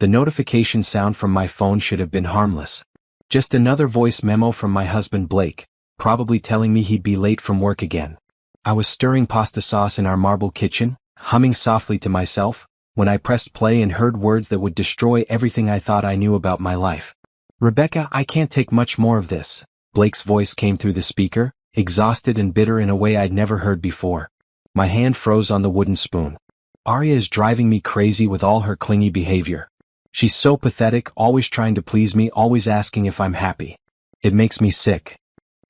The notification sound from my phone should have been harmless. Just another voice memo from my husband Blake, probably telling me he'd be late from work again. I was stirring pasta sauce in our marble kitchen, humming softly to myself, when I pressed play and heard words that would destroy everything I thought I knew about my life. "Rebecca, I can't take much more of this." Blake's voice came through the speaker, exhausted and bitter in a way I'd never heard before. My hand froze on the wooden spoon. Arya is driving me crazy with all her clingy behavior. She's so pathetic, always trying to please me, always asking if I'm happy. It makes me sick.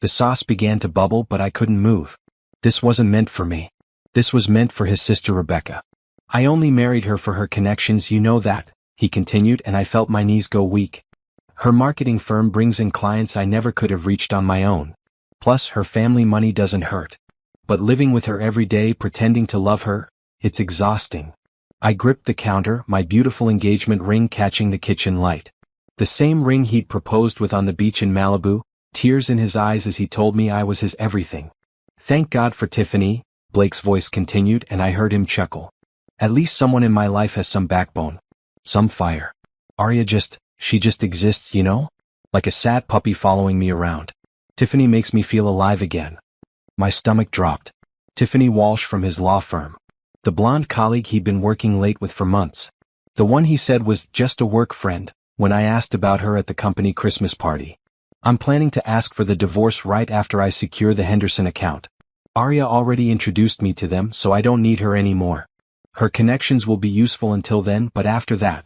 The sauce began to bubble, but I couldn't move. This wasn't meant for me. This was meant for his sister Rebecca. "I only married her for her connections, you know that," he continued, and I felt my knees go weak. "Her marketing firm brings in clients I never could have reached on my own. Plus, her family money doesn't hurt. But living with her every day, pretending to love her, it's exhausting." I gripped the counter, my beautiful engagement ring catching the kitchen light. The same ring he'd proposed with on the beach in Malibu, tears in his eyes as he told me I was his everything. "Thank God for Tiffany," Blake's voice continued, and I heard him chuckle. "At least someone in my life has some backbone. Some fire. Arya she just exists, you know? Like a sad puppy following me around. Tiffany makes me feel alive again." My stomach dropped. Tiffany Walsh from his law firm. The blonde colleague he'd been working late with for months. The one he said was just a work friend, when I asked about her at the company Christmas party. "I'm planning to ask for the divorce right after I secure the Henderson account. Arya already introduced me to them, so I don't need her anymore. Her connections will be useful until then, but after that."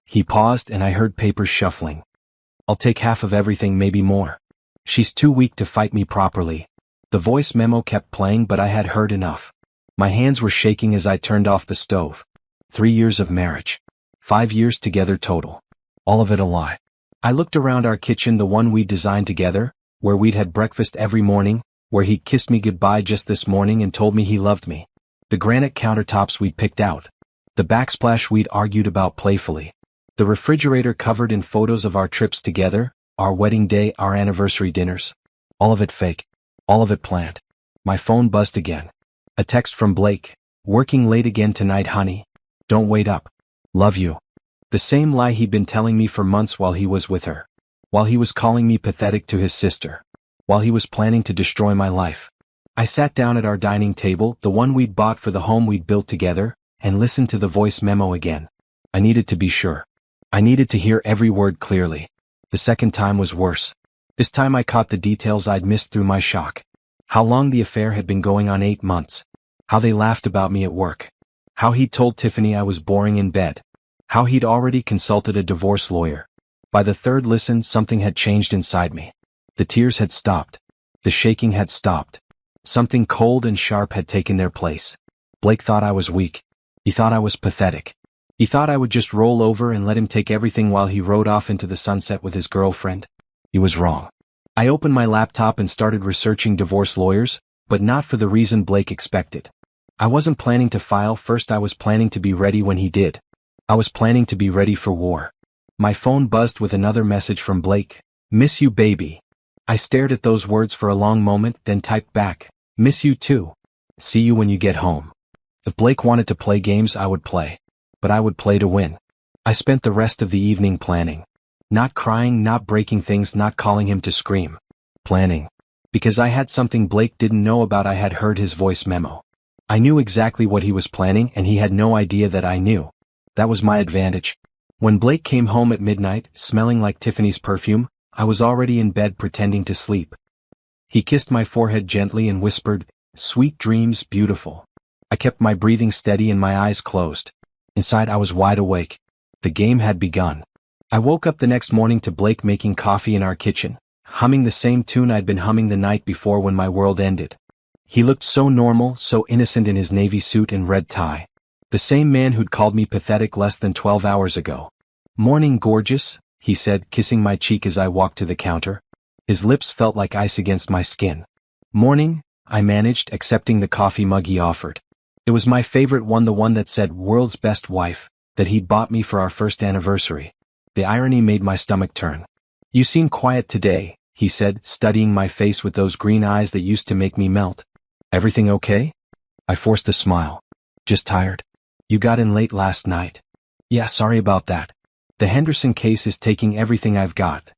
He paused and I heard papers shuffling. "I'll take half of everything, maybe more. She's too weak to fight me properly." The voice memo kept playing, but I had heard enough. My hands were shaking as I turned off the stove. 3 years of marriage. 5 years together total. All of it a lie. I looked around our kitchen, the one we'd designed together, where we'd had breakfast every morning, where he'd kissed me goodbye just this morning and told me he loved me. The granite countertops we'd picked out. The backsplash we'd argued about playfully. The refrigerator covered in photos of our trips together, our wedding day, our anniversary dinners. All of it fake. All of it planned. My phone buzzed again. A text from Blake. "Working late again tonight, honey. Don't wait up. Love you." The same lie he'd been telling me for months while he was with her. While he was calling me pathetic to his sister. While he was planning to destroy my life. I sat down at our dining table, the one we'd bought for the home we'd built together, and listened to the voice memo again. I needed to be sure. I needed to hear every word clearly. The second time was worse. This time I caught the details I'd missed through my shock. How long the affair had been going on, 8 months. How they laughed about me at work. How he'd told Tiffany I was boring in bed. How he'd already consulted a divorce lawyer. By the third listen, something had changed inside me. The tears had stopped. The shaking had stopped. Something cold and sharp had taken their place. Blake thought I was weak. He thought I was pathetic. He thought I would just roll over and let him take everything while he rode off into the sunset with his girlfriend. He was wrong. I opened my laptop and started researching divorce lawyers, but not for the reason Blake expected. I wasn't planning to file first, I was planning to be ready when he did. I was planning to be ready for war. My phone buzzed with another message from Blake. "Miss you, baby." I stared at those words for a long moment, then typed back, "Miss you too. See you when you get home." If Blake wanted to play games, I would play. But I would play to win. I spent the rest of the evening planning. Not crying, not breaking things, not calling him to scream. Planning. Because I had something Blake didn't know about. I had heard his voice memo. I knew exactly what he was planning, and he had no idea that I knew. That was my advantage. When Blake came home at midnight, smelling like Tiffany's perfume, I was already in bed pretending to sleep. He kissed my forehead gently and whispered, "Sweet dreams, beautiful." I kept my breathing steady and my eyes closed. Inside I was wide awake. The game had begun. I woke up the next morning to Blake making coffee in our kitchen, humming the same tune I'd been humming the night before when my world ended. He looked so normal, so innocent in his navy suit and red tie. The same man who'd called me pathetic less than 12 hours ago. "Morning, gorgeous," he said, kissing my cheek as I walked to the counter. His lips felt like ice against my skin. "Morning," I managed, accepting the coffee mug he offered. It was my favorite one, the one that said "World's Best Wife," that he'd bought me for our first anniversary. The irony made my stomach turn. "You seem quiet today," he said, studying my face with those green eyes that used to make me melt. "Everything okay?" I forced a smile. "Just tired. You got in late last night." "Yeah, sorry about that." The Henderson case is taking everything I've got.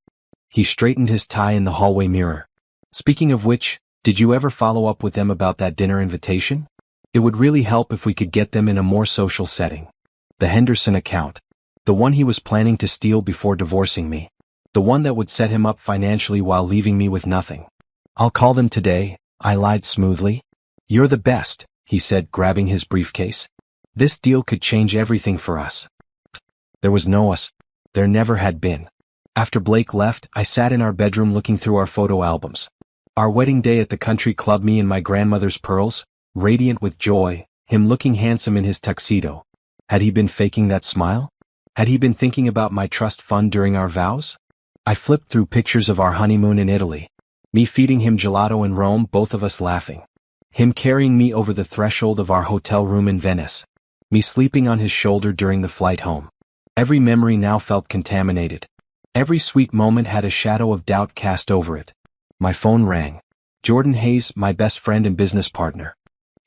He straightened his tie in the hallway mirror. Speaking of which, did you ever follow up with them about that dinner invitation? It would really help if we could get them in a more social setting. The Henderson account. The one he was planning to steal before divorcing me. The one that would set him up financially while leaving me with nothing. I'll call them today, I lied smoothly. You're the best, he said, grabbing his briefcase. This deal could change everything for us. There was no us. There never had been. After Blake left, I sat in our bedroom looking through our photo albums. Our wedding day at the country club, me in my grandmother's pearls, radiant with joy, him looking handsome in his tuxedo. Had he been faking that smile? Had he been thinking about my trust fund during our vows? I flipped through pictures of our honeymoon in Italy. Me feeding him gelato in Rome, both of us laughing. Him carrying me over the threshold of our hotel room in Venice. Me sleeping on his shoulder during the flight home. Every memory now felt contaminated. Every sweet moment had a shadow of doubt cast over it. My phone rang. Jordan Hayes, my best friend and business partner.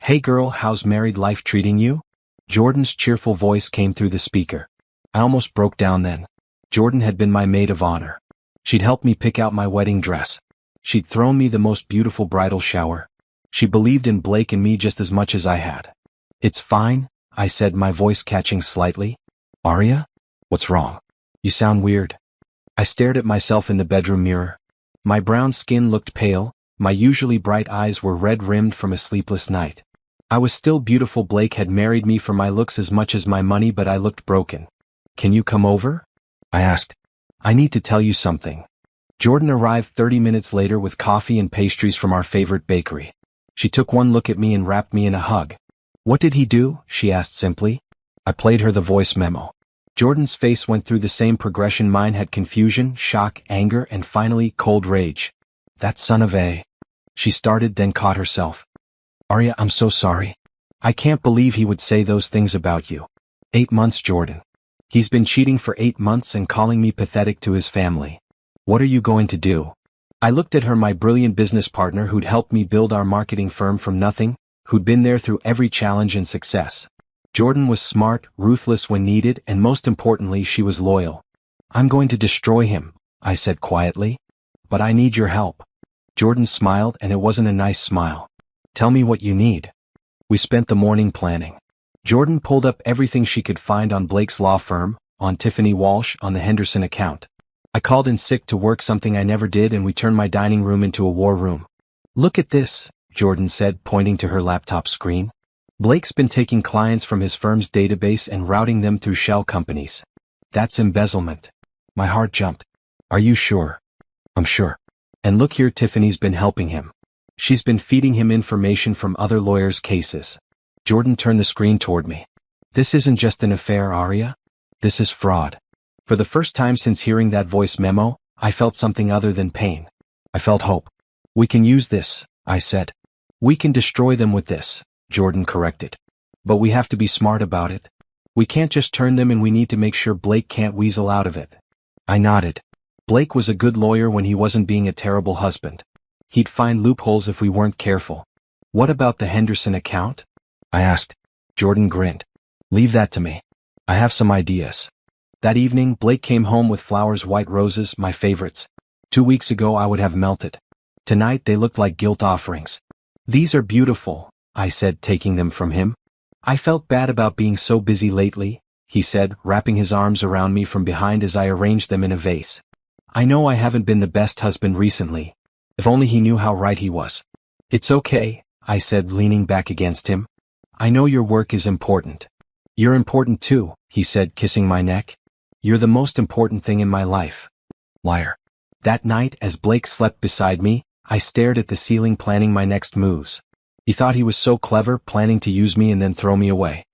Hey girl, how's married life treating you? Jordan's cheerful voice came through the speaker. I almost broke down then. Jordan had been my maid of honor. She'd helped me pick out my wedding dress. She'd thrown me the most beautiful bridal shower. She believed in Blake and me just as much as I had. It's fine, I said, my voice catching slightly. Aria? What's wrong? You sound weird. I stared at myself in the bedroom mirror. My brown skin looked pale, my usually bright eyes were red-rimmed from a sleepless night. I was still beautiful. Blake had married me for my looks as much as my money, but I looked broken. Can you come over? I asked. I need to tell you something. Jordan arrived 30 minutes later with coffee and pastries from our favorite bakery. She took one look at me and wrapped me in a hug. What did he do? She asked simply. I played her the voice memo. Jordan's face went through the same progression mine had: confusion, shock, anger, and finally, cold rage. That son of a... She started, then caught herself. Aria, I'm so sorry. I can't believe he would say those things about you. 8 months, Jordan. He's been cheating for 8 months and calling me pathetic to his family. What are you going to do? I looked at her, my brilliant business partner who'd helped me build our marketing firm from nothing, who'd been there through every challenge and success. Jordan was smart, ruthless when needed, and most importantly, she was loyal. I'm going to destroy him, I said quietly. But I need your help. Jordan smiled, and it wasn't a nice smile. Tell me what you need. We spent the morning planning. Jordan pulled up everything she could find on Blake's law firm, on Tiffany Walsh, on the Henderson account. I called in sick to work, something I never did, and we turned my dining room into a war room. Look at this, Jordan said, pointing to her laptop screen. Blake's been taking clients from his firm's database and routing them through shell companies. That's embezzlement. My heart jumped. Are you sure? I'm sure. And look here, Tiffany's been helping him. She's been feeding him information from other lawyers' cases. Jordan turned the screen toward me. This isn't just an affair, Aria. This is fraud. For the first time since hearing that voice memo, I felt something other than pain. I felt hope. We can use this, I said. We can destroy them with this, Jordan corrected. But we have to be smart about it. We can't just turn them, and we need to make sure Blake can't weasel out of it. I nodded. Blake was a good lawyer when he wasn't being a terrible husband. He'd find loopholes if we weren't careful. What about the Henderson account? I asked. Jordan grinned. Leave that to me. I have some ideas. That evening, Blake came home with flowers, white roses, my favorites. 2 weeks ago I would have melted. Tonight they looked like guilt offerings. These are beautiful, I said, taking them from him. I felt bad about being so busy lately, he said, wrapping his arms around me from behind as I arranged them in a vase. I know I haven't been the best husband recently. If only he knew how right he was. It's okay, I said, leaning back against him. I know your work is important. You're important too, he said, kissing my neck. You're the most important thing in my life. Liar. That night, as Blake slept beside me, I stared at the ceiling, planning my next moves. He thought he was so clever, planning to use me and then throw me away.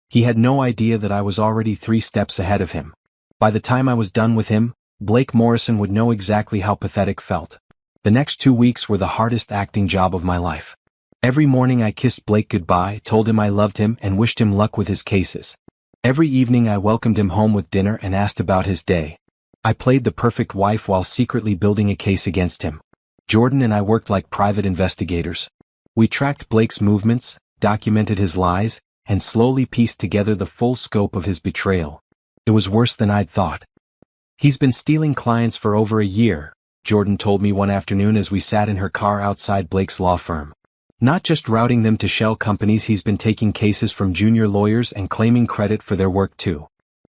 He had no idea that I was already 3 steps ahead of him. By the time I was done with him, Blake Morrison would know exactly how pathetic felt. The next 2 weeks were the hardest acting job of my life. Every morning I kissed Blake goodbye, told him I loved him, and wished him luck with his cases. Every evening I welcomed him home with dinner and asked about his day. I played the perfect wife while secretly building a case against him. Jordan and I worked like private investigators. We tracked Blake's movements, documented his lies, and slowly pieced together the full scope of his betrayal. It was worse than I'd thought. He's been stealing clients for over a year, Jordan told me one afternoon as we sat in her car outside Blake's law firm. Not just routing them to shell companies, he's been taking cases from junior lawyers and claiming credit for their work too.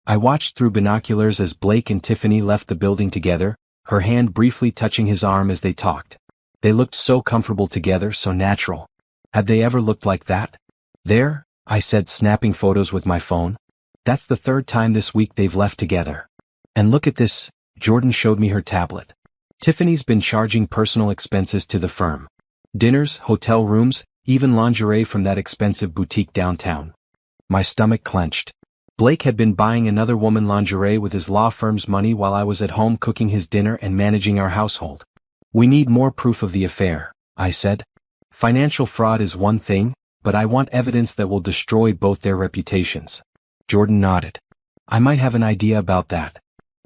I watched through binoculars as Blake and Tiffany left the building together, her hand briefly touching his arm as they talked. They looked so comfortable together, so natural. Had they ever looked like that? There, I said, snapping photos with my phone. That's the third time this week they've left together. And look at this, Jordan showed me her tablet. Tiffany's been charging personal expenses to the firm. Dinners, hotel rooms, even lingerie from that expensive boutique downtown. My stomach clenched. Blake had been buying another woman lingerie with his law firm's money while I was at home cooking his dinner and managing our household. We need more proof of the affair, I said. Financial fraud is one thing, but I want evidence that will destroy both their reputations. Jordan nodded. I might have an idea about that.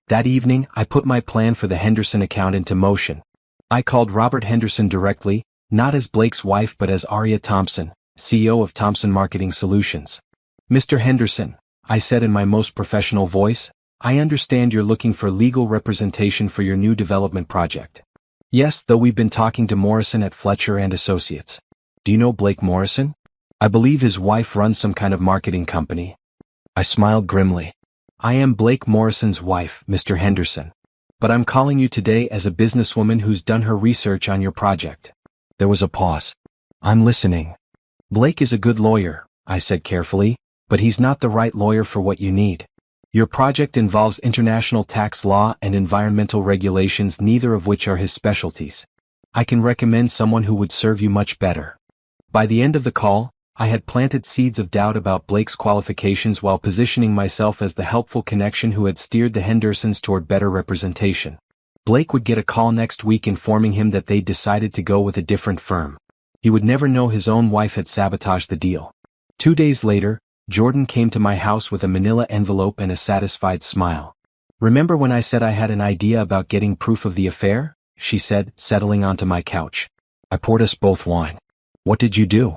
That evening, I put my plan for the Henderson account into motion. I called Robert Henderson directly, not as Blake's wife but as Aria Thompson, CEO of Thompson Marketing Solutions. Mr. Henderson, I said in my most professional voice, I understand you're looking for legal representation for your new development project. Yes, though we've been talking to Morrison at Fletcher and Associates. Do you know Blake Morrison? I believe his wife runs some kind of marketing company. I smiled grimly. I am Blake Morrison's wife, Mr. Henderson. But I'm calling you today as a businesswoman who's done her research on your project. There was a pause. I'm listening. Blake is a good lawyer, I said carefully, but he's not the right lawyer for what you need. Your project involves international tax law and environmental regulations, neither of which are his specialties. I can recommend someone who would serve you much better. By the end of the call, I had planted seeds of doubt about Blake's qualifications while positioning myself as the helpful connection who had steered the Hendersons toward better representation. Blake would get a call next week informing him that they'd decided to go with a different firm. He would never know his own wife had sabotaged the deal. 2 days later, Jordan came to my house with a manila envelope and a satisfied smile. Remember when I said I had an idea about getting proof of the affair? She said, settling onto my couch. I poured us both wine. What did you do?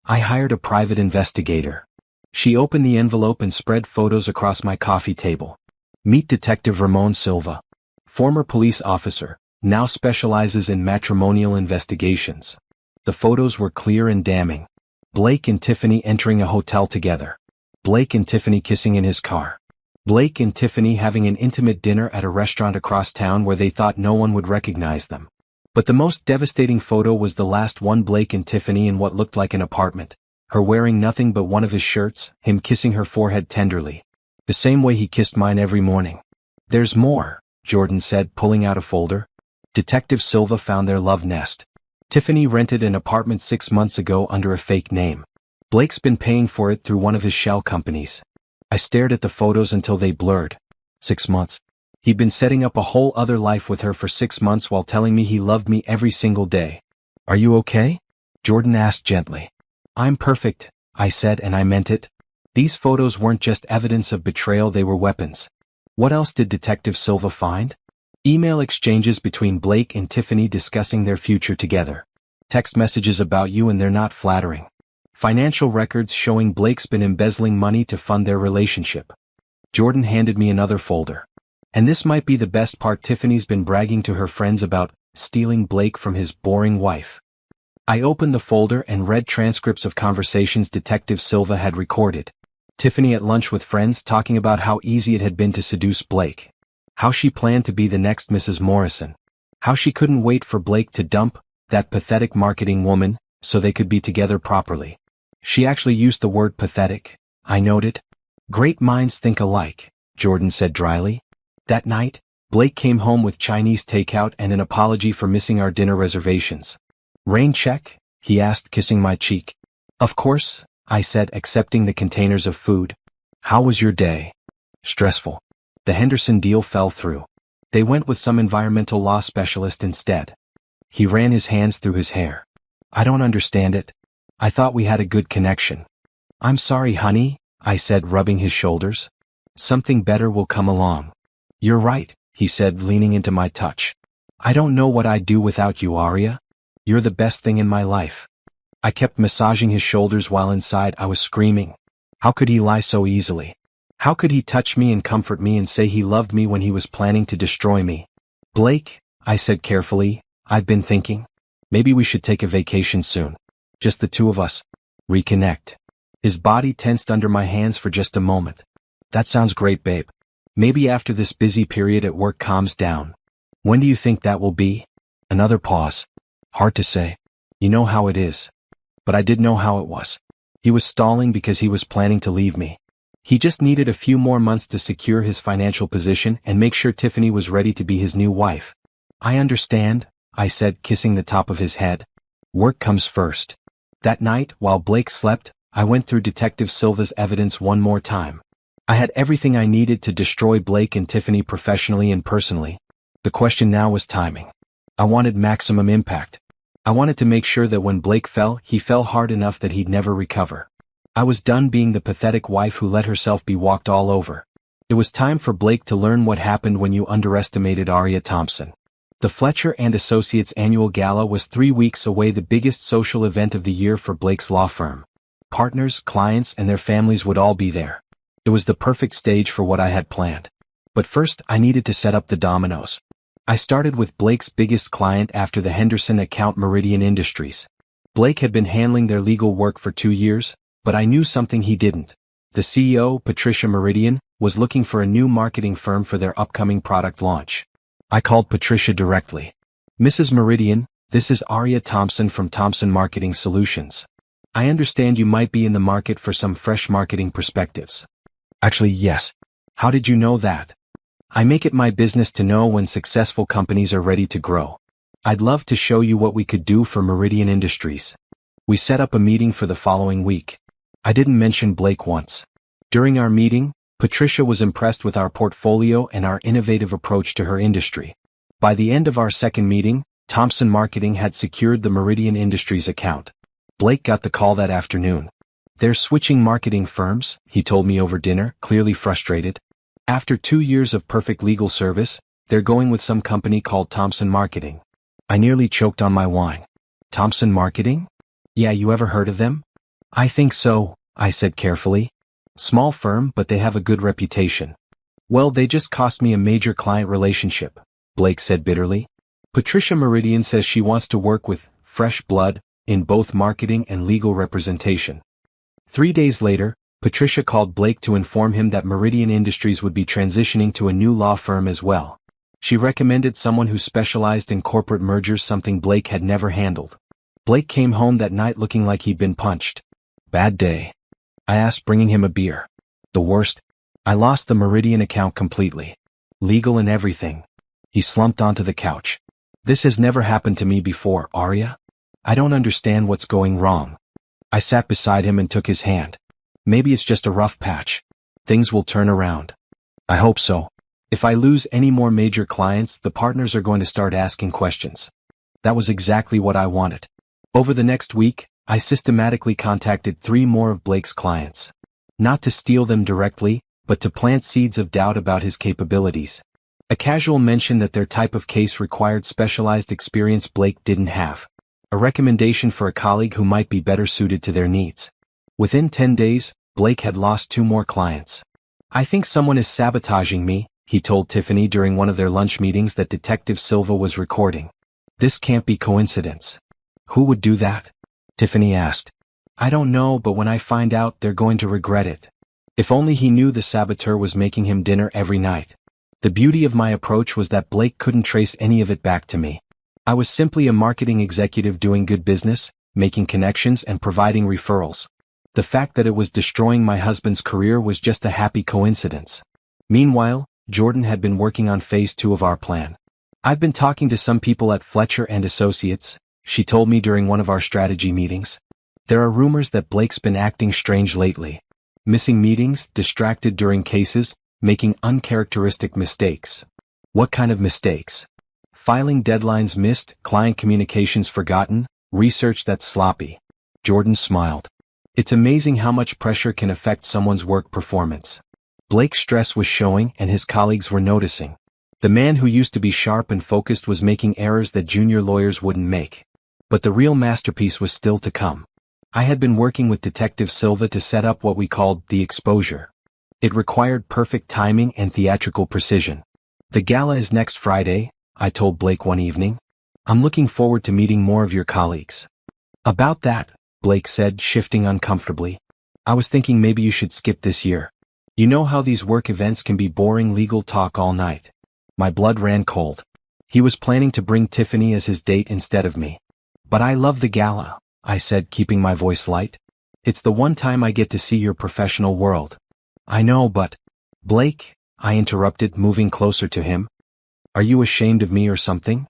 I hired a private investigator. She opened the envelope and spread photos across my coffee table. Meet Detective Ramon Silva. Former police officer, now specializes in matrimonial investigations. The photos were clear and damning. Blake and Tiffany entering a hotel together. Blake and Tiffany kissing in his car. Blake and Tiffany having an intimate dinner at a restaurant across town where they thought no one would recognize them. But the most devastating photo was the last one, Blake and Tiffany in what looked like an apartment, her wearing nothing but one of his shirts, him kissing her forehead tenderly. The same way he kissed mine every morning. There's more, Jordan said, pulling out a folder. Detective Silva found their love nest. Tiffany rented an apartment 6 months ago under a fake name. Blake's been paying for it through one of his shell companies. I stared at the photos until they blurred. 6 months. He'd been setting up a whole other life with her for 6 months while telling me he loved me every single day. Are you okay? Jordan asked gently. I'm perfect, I said, and I meant it. These photos weren't just evidence of betrayal, they were weapons. What else did Detective Silva find? Email exchanges between Blake and Tiffany discussing their future together. Text messages about you and they're not flattering. Financial records showing Blake's been embezzling money to fund their relationship. Jordan handed me another folder. And this might be the best part, Tiffany's been bragging to her friends about stealing Blake from his boring wife. I opened the folder and read transcripts of conversations Detective Silva had recorded. Tiffany at lunch with friends talking about how easy it had been to seduce Blake. How she planned to be the next Mrs. Morrison. How she couldn't wait for Blake to dump that pathetic marketing woman so they could be together properly. She actually used the word pathetic, I noted. Great minds think alike, Jordan said dryly. That night, Blake came home with Chinese takeout and an apology for missing our dinner reservations. Rain check? He asked, kissing my cheek. Of course, I said, accepting the containers of food. How was your day? Stressful. The Henderson deal fell through. They went with some environmental law specialist instead. He ran his hands through his hair. I don't understand it. I thought we had a good connection. I'm sorry, honey, I said, rubbing his shoulders. Something better will come along. You're right, he said, leaning into my touch. I don't know what I'd do without you, Aria. You're the best thing in my life. I kept massaging his shoulders while inside I was screaming. How could he lie so easily? How could he touch me and comfort me and say he loved me when he was planning to destroy me? Blake, I said carefully, I've been thinking. Maybe we should take a vacation soon. Just the two of us. Reconnect. His body tensed under my hands for just a moment. That sounds great, babe. Maybe after this busy period at work calms down. When do you think that will be? Another pause. Hard to say. You know how it is. But I did know how it was. He was stalling because he was planning to leave me. He just needed a few more months to secure his financial position and make sure Tiffany was ready to be his new wife. I understand, I said, kissing the top of his head. Work comes first. That night, while Blake slept, I went through Detective Silva's evidence one more time. I had everything I needed to destroy Blake and Tiffany professionally and personally. The question now was timing. I wanted maximum impact. I wanted to make sure that when Blake fell, he fell hard enough that he'd never recover. I was done being the pathetic wife who let herself be walked all over. It was time for Blake to learn what happened when you underestimated Aria Thompson. The Fletcher and Associates annual gala was 3 weeks away, the biggest social event of the year for Blake's law firm. Partners, clients, and their families would all be there. It was the perfect stage for what I had planned. But first, I needed to set up the dominoes. I started with Blake's biggest client after the Henderson account, Meridian Industries. Blake had been handling their legal work for 2 years, but I knew something he didn't. The CEO, Patricia Meridian, was looking for a new marketing firm for their upcoming product launch. I called Patricia directly. Mrs. Meridian, this is Aria Thompson from Thompson Marketing Solutions. I understand you might be in the market for some fresh marketing perspectives. Actually, yes. How did you know that? I make it my business to know when successful companies are ready to grow. I'd love to show you what we could do for Meridian Industries. We set up a meeting for the following week. I didn't mention Blake once. During our meeting, Patricia was impressed with our portfolio and our innovative approach to her industry. By the end of our second meeting, Thompson Marketing had secured the Meridian Industries account. Blake got the call that afternoon. They're switching marketing firms, he told me over dinner, clearly frustrated. After 2 years of perfect legal service, they're going with some company called Thompson Marketing. I nearly choked on my wine. Thompson Marketing? Yeah, you ever heard of them? I think so, I said carefully. Small firm, but they have a good reputation. Well, they just cost me a major client relationship, Blake said bitterly. Patricia Meridian says she wants to work with fresh blood in both marketing and legal representation. 3 days later, Patricia called Blake to inform him that Meridian Industries would be transitioning to a new law firm as well. She recommended someone who specialized in corporate mergers, something Blake had never handled. Blake came home that night looking like he'd been punched. Bad day. I asked, bringing him a beer. The worst? I lost the Meridian account completely. Legal and everything. He slumped onto the couch. This has never happened to me before, Aria. I don't understand what's going wrong. I sat beside him and took his hand. Maybe it's just a rough patch. Things will turn around. I hope so. If I lose any more major clients, the partners are going to start asking questions. That was exactly what I wanted. Over the next week, I systematically contacted 3 more of Blake's clients. Not to steal them directly, but to plant seeds of doubt about his capabilities. A casual mention that their type of case required specialized experience Blake didn't have. A recommendation for a colleague who might be better suited to their needs. Within 10 days, Blake had lost 2 more clients. I think someone is sabotaging me, he told Tiffany during one of their lunch meetings that Detective Silva was recording. This can't be coincidence. Who would do that? Tiffany asked. I don't know, but when I find out, they're going to regret it. If only he knew the saboteur was making him dinner every night. The beauty of my approach was that Blake couldn't trace any of it back to me. I was simply a marketing executive doing good business, making connections and providing referrals. The fact that it was destroying my husband's career was just a happy coincidence. Meanwhile, Jordan had been working on phase 2 of our plan. I've been talking to some people at Fletcher and Associates, she told me during one of our strategy meetings. There are rumors that Blake's been acting strange lately. Missing meetings, distracted during cases, making uncharacteristic mistakes. What kind of mistakes? Filing deadlines missed, client communications forgotten, research that's sloppy. Jordan smiled. It's amazing how much pressure can affect someone's work performance. Blake's stress was showing and his colleagues were noticing. The man who used to be sharp and focused was making errors that junior lawyers wouldn't make. But the real masterpiece was still to come. I had been working with Detective Silva to set up what we called the exposure. It required perfect timing and theatrical precision. The gala is next Friday, I told Blake one evening. I'm looking forward to meeting more of your colleagues. About that, Blake said, shifting uncomfortably. I was thinking maybe you should skip this year. You know how these work events can be boring legal talk all night. My blood ran cold. He was planning to bring Tiffany as his date instead of me. But I love the gala, I said, keeping my voice light. It's the one time I get to see your professional world. I know, but... Blake, I interrupted, moving closer to him. Are you ashamed of me or something?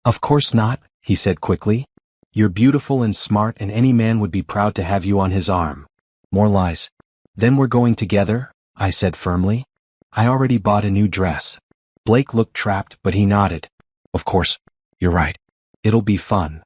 Of course not, he said quickly. You're beautiful and smart, and any man would be proud to have you on his arm. More lies. Then we're going together, I said firmly. I already bought a new dress. Blake looked trapped, but he nodded. Of course. You're right. It'll be fun.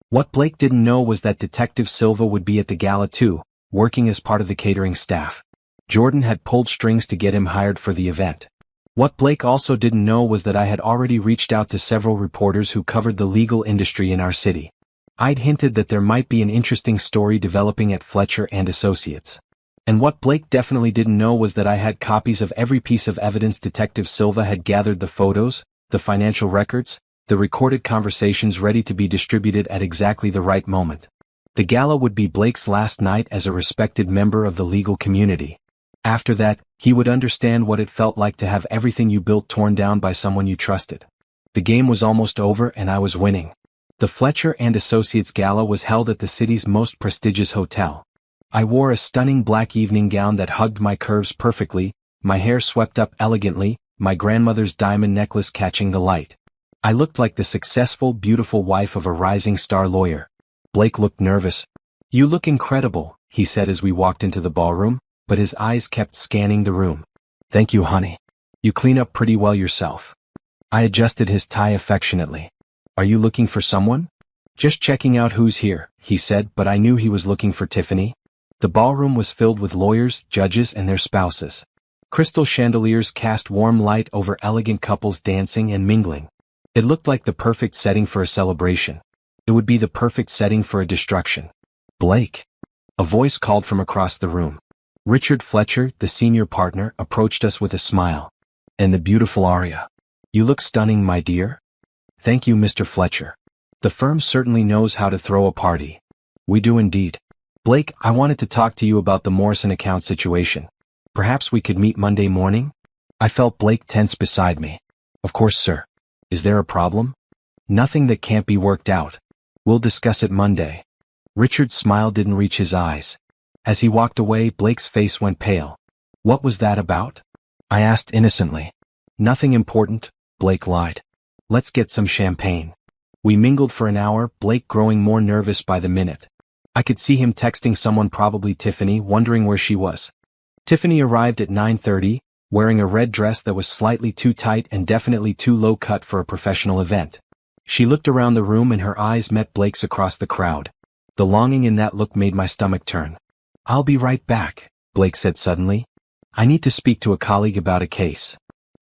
What Blake didn't know was that Detective Silva would be at the gala too, working as part of the catering staff. Jordan had pulled strings to get him hired for the event. What Blake also didn't know was that I had already reached out to several reporters who covered the legal industry in our city. I'd hinted that there might be an interesting story developing at Fletcher and Associates. And what Blake definitely didn't know was that I had copies of every piece of evidence Detective Silva had gathered: the photos, the financial records, the recorded conversations ready to be distributed at exactly the right moment. The gala would be Blake's last night as a respected member of the legal community. After that, he would understand what it felt like to have everything you built torn down by someone you trusted. The game was almost over and I was winning. The Fletcher and Associates Gala was held at the city's most prestigious hotel. I wore a stunning black evening gown that hugged my curves perfectly, my hair swept up elegantly, my grandmother's diamond necklace catching the light. I looked like the successful, beautiful wife of a rising star lawyer. Blake looked nervous. You look incredible, he said as we walked into the ballroom, but his eyes kept scanning the room. Thank you, honey. You clean up pretty well yourself. I adjusted his tie affectionately. Are you looking for someone? Just checking out who's here, he said, but I knew he was looking for Tiffany. The ballroom was filled with lawyers, judges, and their spouses. Crystal chandeliers cast warm light over elegant couples dancing and mingling. It looked like the perfect setting for a celebration. It would be the perfect setting for a destruction. Blake. A voice called from across the room. Richard Fletcher, the senior partner, approached us with a smile. And the beautiful Aria. You look stunning, my dear. Thank you, Mr. Fletcher. The firm certainly knows how to throw a party. We do indeed. Blake, I wanted to talk to you about the Morrison account situation. Perhaps we could meet Monday morning? I felt Blake tense beside me. Of course, sir. Is there a problem? Nothing that can't be worked out. We'll discuss it Monday. Richard's smile didn't reach his eyes. As he walked away, Blake's face went pale. What was that about? I asked innocently. Nothing important, Blake lied. Let's get some champagne. We mingled for an hour, Blake growing more nervous by the minute. I could see him texting someone, probably Tiffany, wondering where she was. Tiffany arrived at 9:30, wearing a red dress that was slightly too tight and definitely too low cut for a professional event. She looked around the room and her eyes met Blake's across the crowd. The longing in that look made my stomach turn. I'll be right back, Blake said suddenly. I need to speak to a colleague about a case.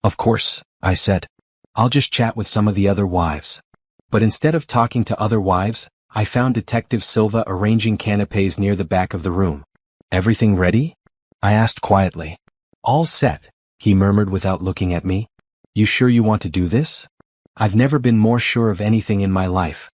Of course, I said. I'll just chat with some of the other wives. But instead of talking to other wives, I found Detective Silva arranging canapes near the back of the room. Everything ready? I asked quietly. All set, he murmured without looking at me. You sure you want to do this? I've never been more sure of anything in my life.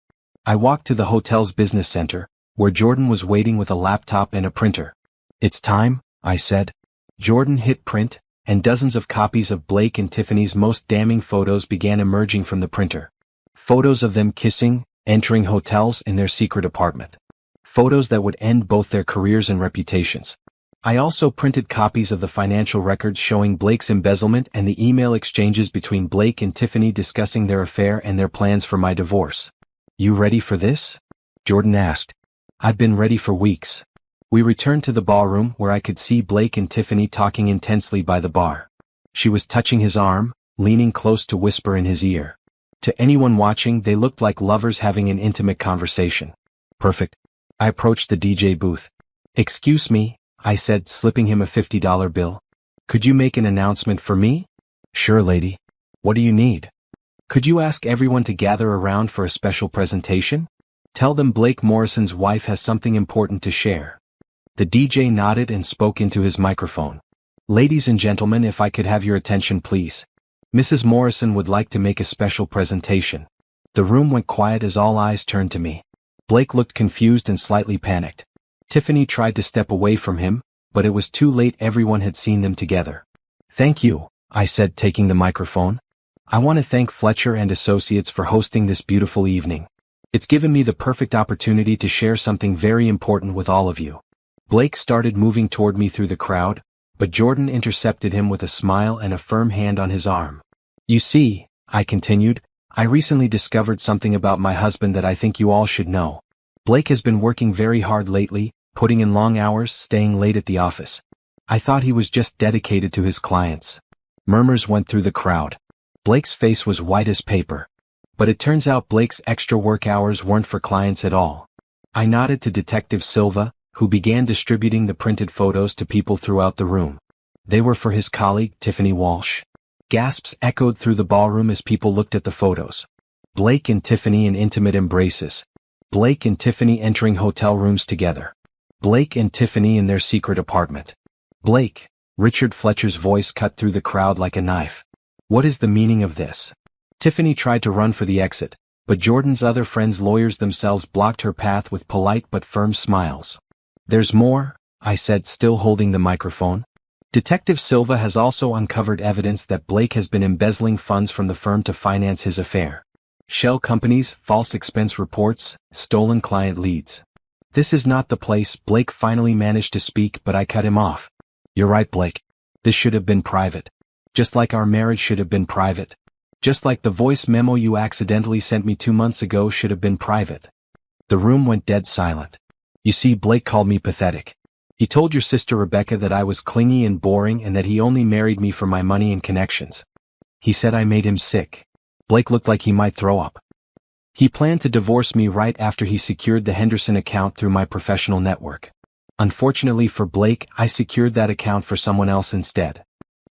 I walked to the hotel's business center, where Jordan was waiting with a laptop and a printer. It's time, I said. Jordan hit print, and dozens of copies of Blake and Tiffany's most damning photos began emerging from the printer. Photos of them kissing, entering hotels in their secret apartment. Photos that would end both their careers and reputations. I also printed copies of the financial records showing Blake's embezzlement and the email exchanges between Blake and Tiffany discussing their affair and their plans for my divorce. You ready for this? Jordan asked. I've been ready for weeks. We returned to the ballroom where I could see Blake and Tiffany talking intensely by the bar. She was touching his arm, leaning close to whisper in his ear. To anyone watching, they looked like lovers having an intimate conversation. Perfect. I approached the DJ booth. Excuse me, I said, slipping him a $50 bill. Could you make an announcement for me? Sure, lady. What do you need? Could you ask everyone to gather around for a special presentation? Tell them Blake Morrison's wife has something important to share. The DJ nodded and spoke into his microphone. Ladies and gentlemen, if I could have your attention please. Mrs. Morrison would like to make a special presentation. The room went quiet as all eyes turned to me. Blake looked confused and slightly panicked. Tiffany tried to step away from him, but it was too late. Everyone had seen them together. Thank you, I said, taking the microphone. I want to thank Fletcher and Associates for hosting this beautiful evening. It's given me the perfect opportunity to share something very important with all of you. Blake started moving toward me through the crowd, but Jordan intercepted him with a smile and a firm hand on his arm. You see, I continued, I recently discovered something about my husband that I think you all should know. Blake has been working very hard lately, putting in long hours, staying late at the office. I thought he was just dedicated to his clients. Murmurs went through the crowd. Blake's face was white as paper. But it turns out Blake's extra work hours weren't for clients at all. I nodded to Detective Silva, who began distributing the printed photos to people throughout the room. They were for his colleague, Tiffany Walsh. Gasps echoed through the ballroom as people looked at the photos. Blake and Tiffany in intimate embraces. Blake and Tiffany entering hotel rooms together. Blake and Tiffany in their secret apartment. Blake, Richard Fletcher's voice cut through the crowd like a knife. What is the meaning of this? Tiffany tried to run for the exit, but Jordan's other friends' lawyers themselves blocked her path with polite but firm smiles. There's more, I said, still holding the microphone. Detective Silva has also uncovered evidence that Blake has been embezzling funds from the firm to finance his affair. Shell companies, false expense reports, stolen client leads. This is not the place. Blake finally managed to speak, but I cut him off. You're right, Blake. This should have been private. Just like our marriage should have been private. Just like the voice memo you accidentally sent me 2 months ago should have been private. The room went dead silent. You see, Blake called me pathetic. He told your sister Rebecca that I was clingy and boring and that he only married me for my money and connections. He said I made him sick. Blake looked like he might throw up. He planned to divorce me right after he secured the Henderson account through my professional network. Unfortunately for Blake, I secured that account for someone else instead.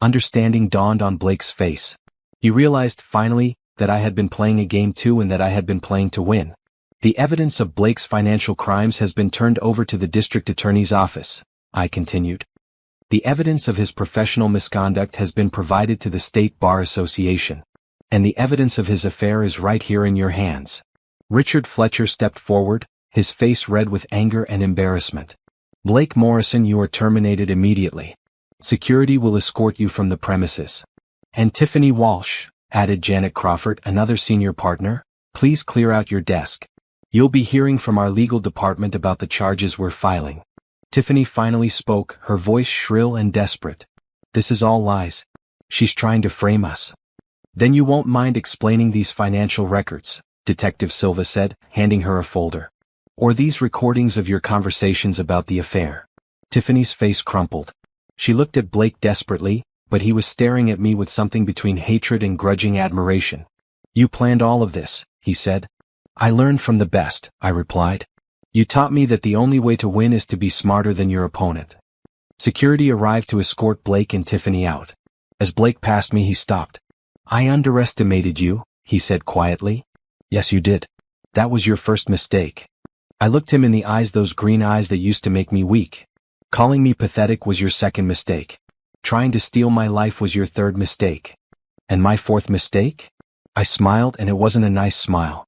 Understanding dawned on Blake's face. He realized, finally, that I had been playing a game too and that I had been playing to win. The evidence of Blake's financial crimes has been turned over to the district attorney's office, I continued. The evidence of his professional misconduct has been provided to the State Bar Association. And the evidence of his affair is right here in your hands. Richard Fletcher stepped forward, his face red with anger and embarrassment. Blake Morrison, you are terminated immediately. Security will escort you from the premises. And Tiffany Walsh, added Janet Crawford, another senior partner, please clear out your desk. You'll be hearing from our legal department about the charges we're filing. Tiffany finally spoke, her voice shrill and desperate. This is all lies. She's trying to frame us. Then you won't mind explaining these financial records, Detective Silva said, handing her a folder. Or these recordings of your conversations about the affair. Tiffany's face crumpled. She looked at Blake desperately, but he was staring at me with something between hatred and grudging admiration. You planned all of this, he said. I learned from the best, I replied. You taught me that the only way to win is to be smarter than your opponent. Security arrived to escort Blake and Tiffany out. As Blake passed me, he stopped. I underestimated you, he said quietly. Yes, you did. That was your first mistake. I looked him in the eyes, those green eyes that used to make me weak. Calling me pathetic was your second mistake. Trying to steal my life was your third mistake. And my fourth mistake? I smiled, and it wasn't a nice smile.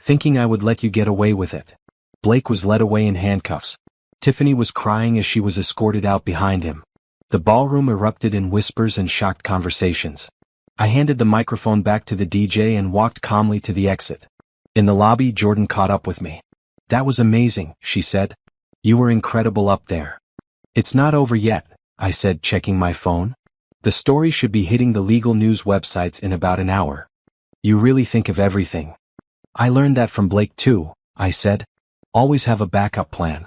Thinking I would let you get away with it. Blake was led away in handcuffs. Tiffany was crying as she was escorted out behind him. The ballroom erupted in whispers and shocked conversations. I handed the microphone back to the DJ and walked calmly to the exit. In the lobby, Jordan caught up with me. That was amazing, she said. You were incredible up there. It's not over yet, I said, checking my phone. The story should be hitting the legal news websites in about an hour. You really think of everything. I learned that from Blake too, I said. Always have a backup plan.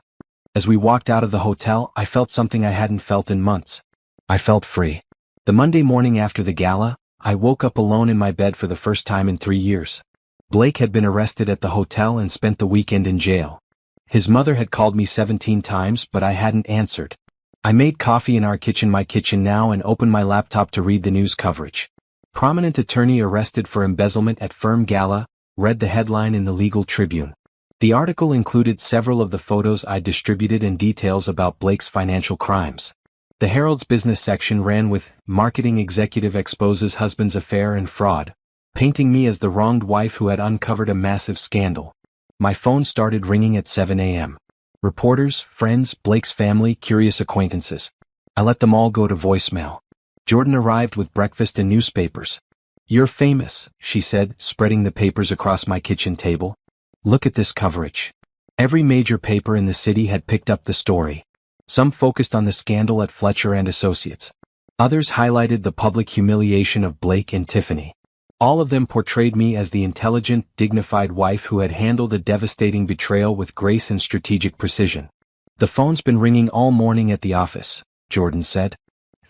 As we walked out of the hotel, I felt something I hadn't felt in months. I felt free. The Monday morning after the gala, I woke up alone in my bed for the first time in 3 years. Blake had been arrested at the hotel and spent the weekend in jail. His mother had called me 17 times, but I hadn't answered. I made coffee in our kitchen, my kitchen now, and opened my laptop to read the news coverage. Prominent attorney arrested for embezzlement at firm gala, read the headline in the Legal Tribune. The article included several of the photos I distributed and details about Blake's financial crimes. The Herald's business section ran with, "Marketing executive exposes husband's affair and fraud," painting me as the wronged wife who had uncovered a massive scandal. My phone started ringing at 7 a.m. Reporters, friends, Blake's family, curious acquaintances. I let them all go to voicemail. Jordan arrived with breakfast and newspapers. "You're famous," she said, spreading the papers across my kitchen table. "Look at this coverage." Every major paper in the city had picked up the story. Some focused on the scandal at Fletcher and Associates. Others highlighted the public humiliation of Blake and Tiffany. All of them portrayed me as the intelligent, dignified wife who had handled a devastating betrayal with grace and strategic precision. "The phone's been ringing all morning at the office," Jordan said.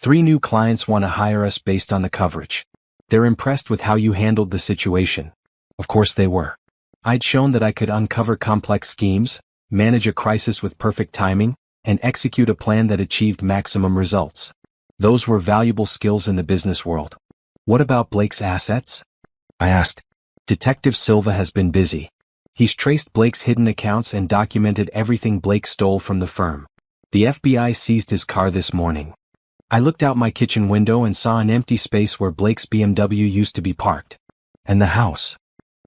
"3 new clients want to hire us based on the coverage. They're impressed with how you handled the situation." Of course they were. I'd shown that I could uncover complex schemes, manage a crisis with perfect timing, and execute a plan that achieved maximum results. Those were valuable skills in the business world. "What about Blake's assets?" I asked. "Detective Silva has been busy. He's traced Blake's hidden accounts and documented everything Blake stole from the firm. The FBI seized his car this morning." I looked out my kitchen window and saw an empty space where Blake's BMW used to be parked. "And the house?"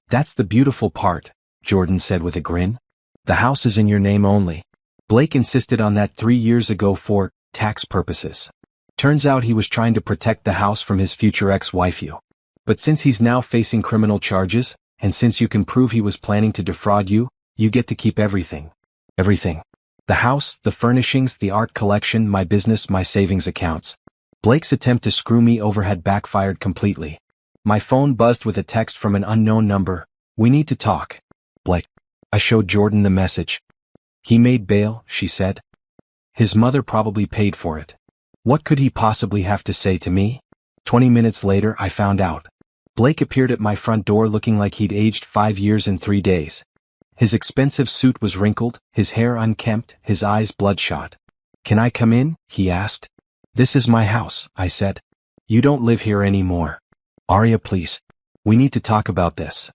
"That's the beautiful part," Jordan said with a grin. "The house is in your name only. Blake insisted on that 3 years ago for tax purposes. Turns out he was trying to protect the house from his future ex-wife you. But since he's now facing criminal charges, and since you can prove he was planning to defraud you, you get to keep everything." "Everything?" "The house, the furnishings, the art collection, my business, my savings accounts." Blake's attempt to screw me over had backfired completely. My phone buzzed with a text from an unknown number. "We need to talk." "Blake." I showed Jordan the message. "He made bail," she said. "His mother probably paid for it." What could he possibly have to say to me? 20 minutes later I found out. Blake appeared at my front door looking like he'd aged 5 years in 3 days. His expensive suit was wrinkled, his hair unkempt, his eyes bloodshot. "Can I come in?" he asked. "This is my house," I said. "You don't live here anymore. Arya, please. We need to talk about this."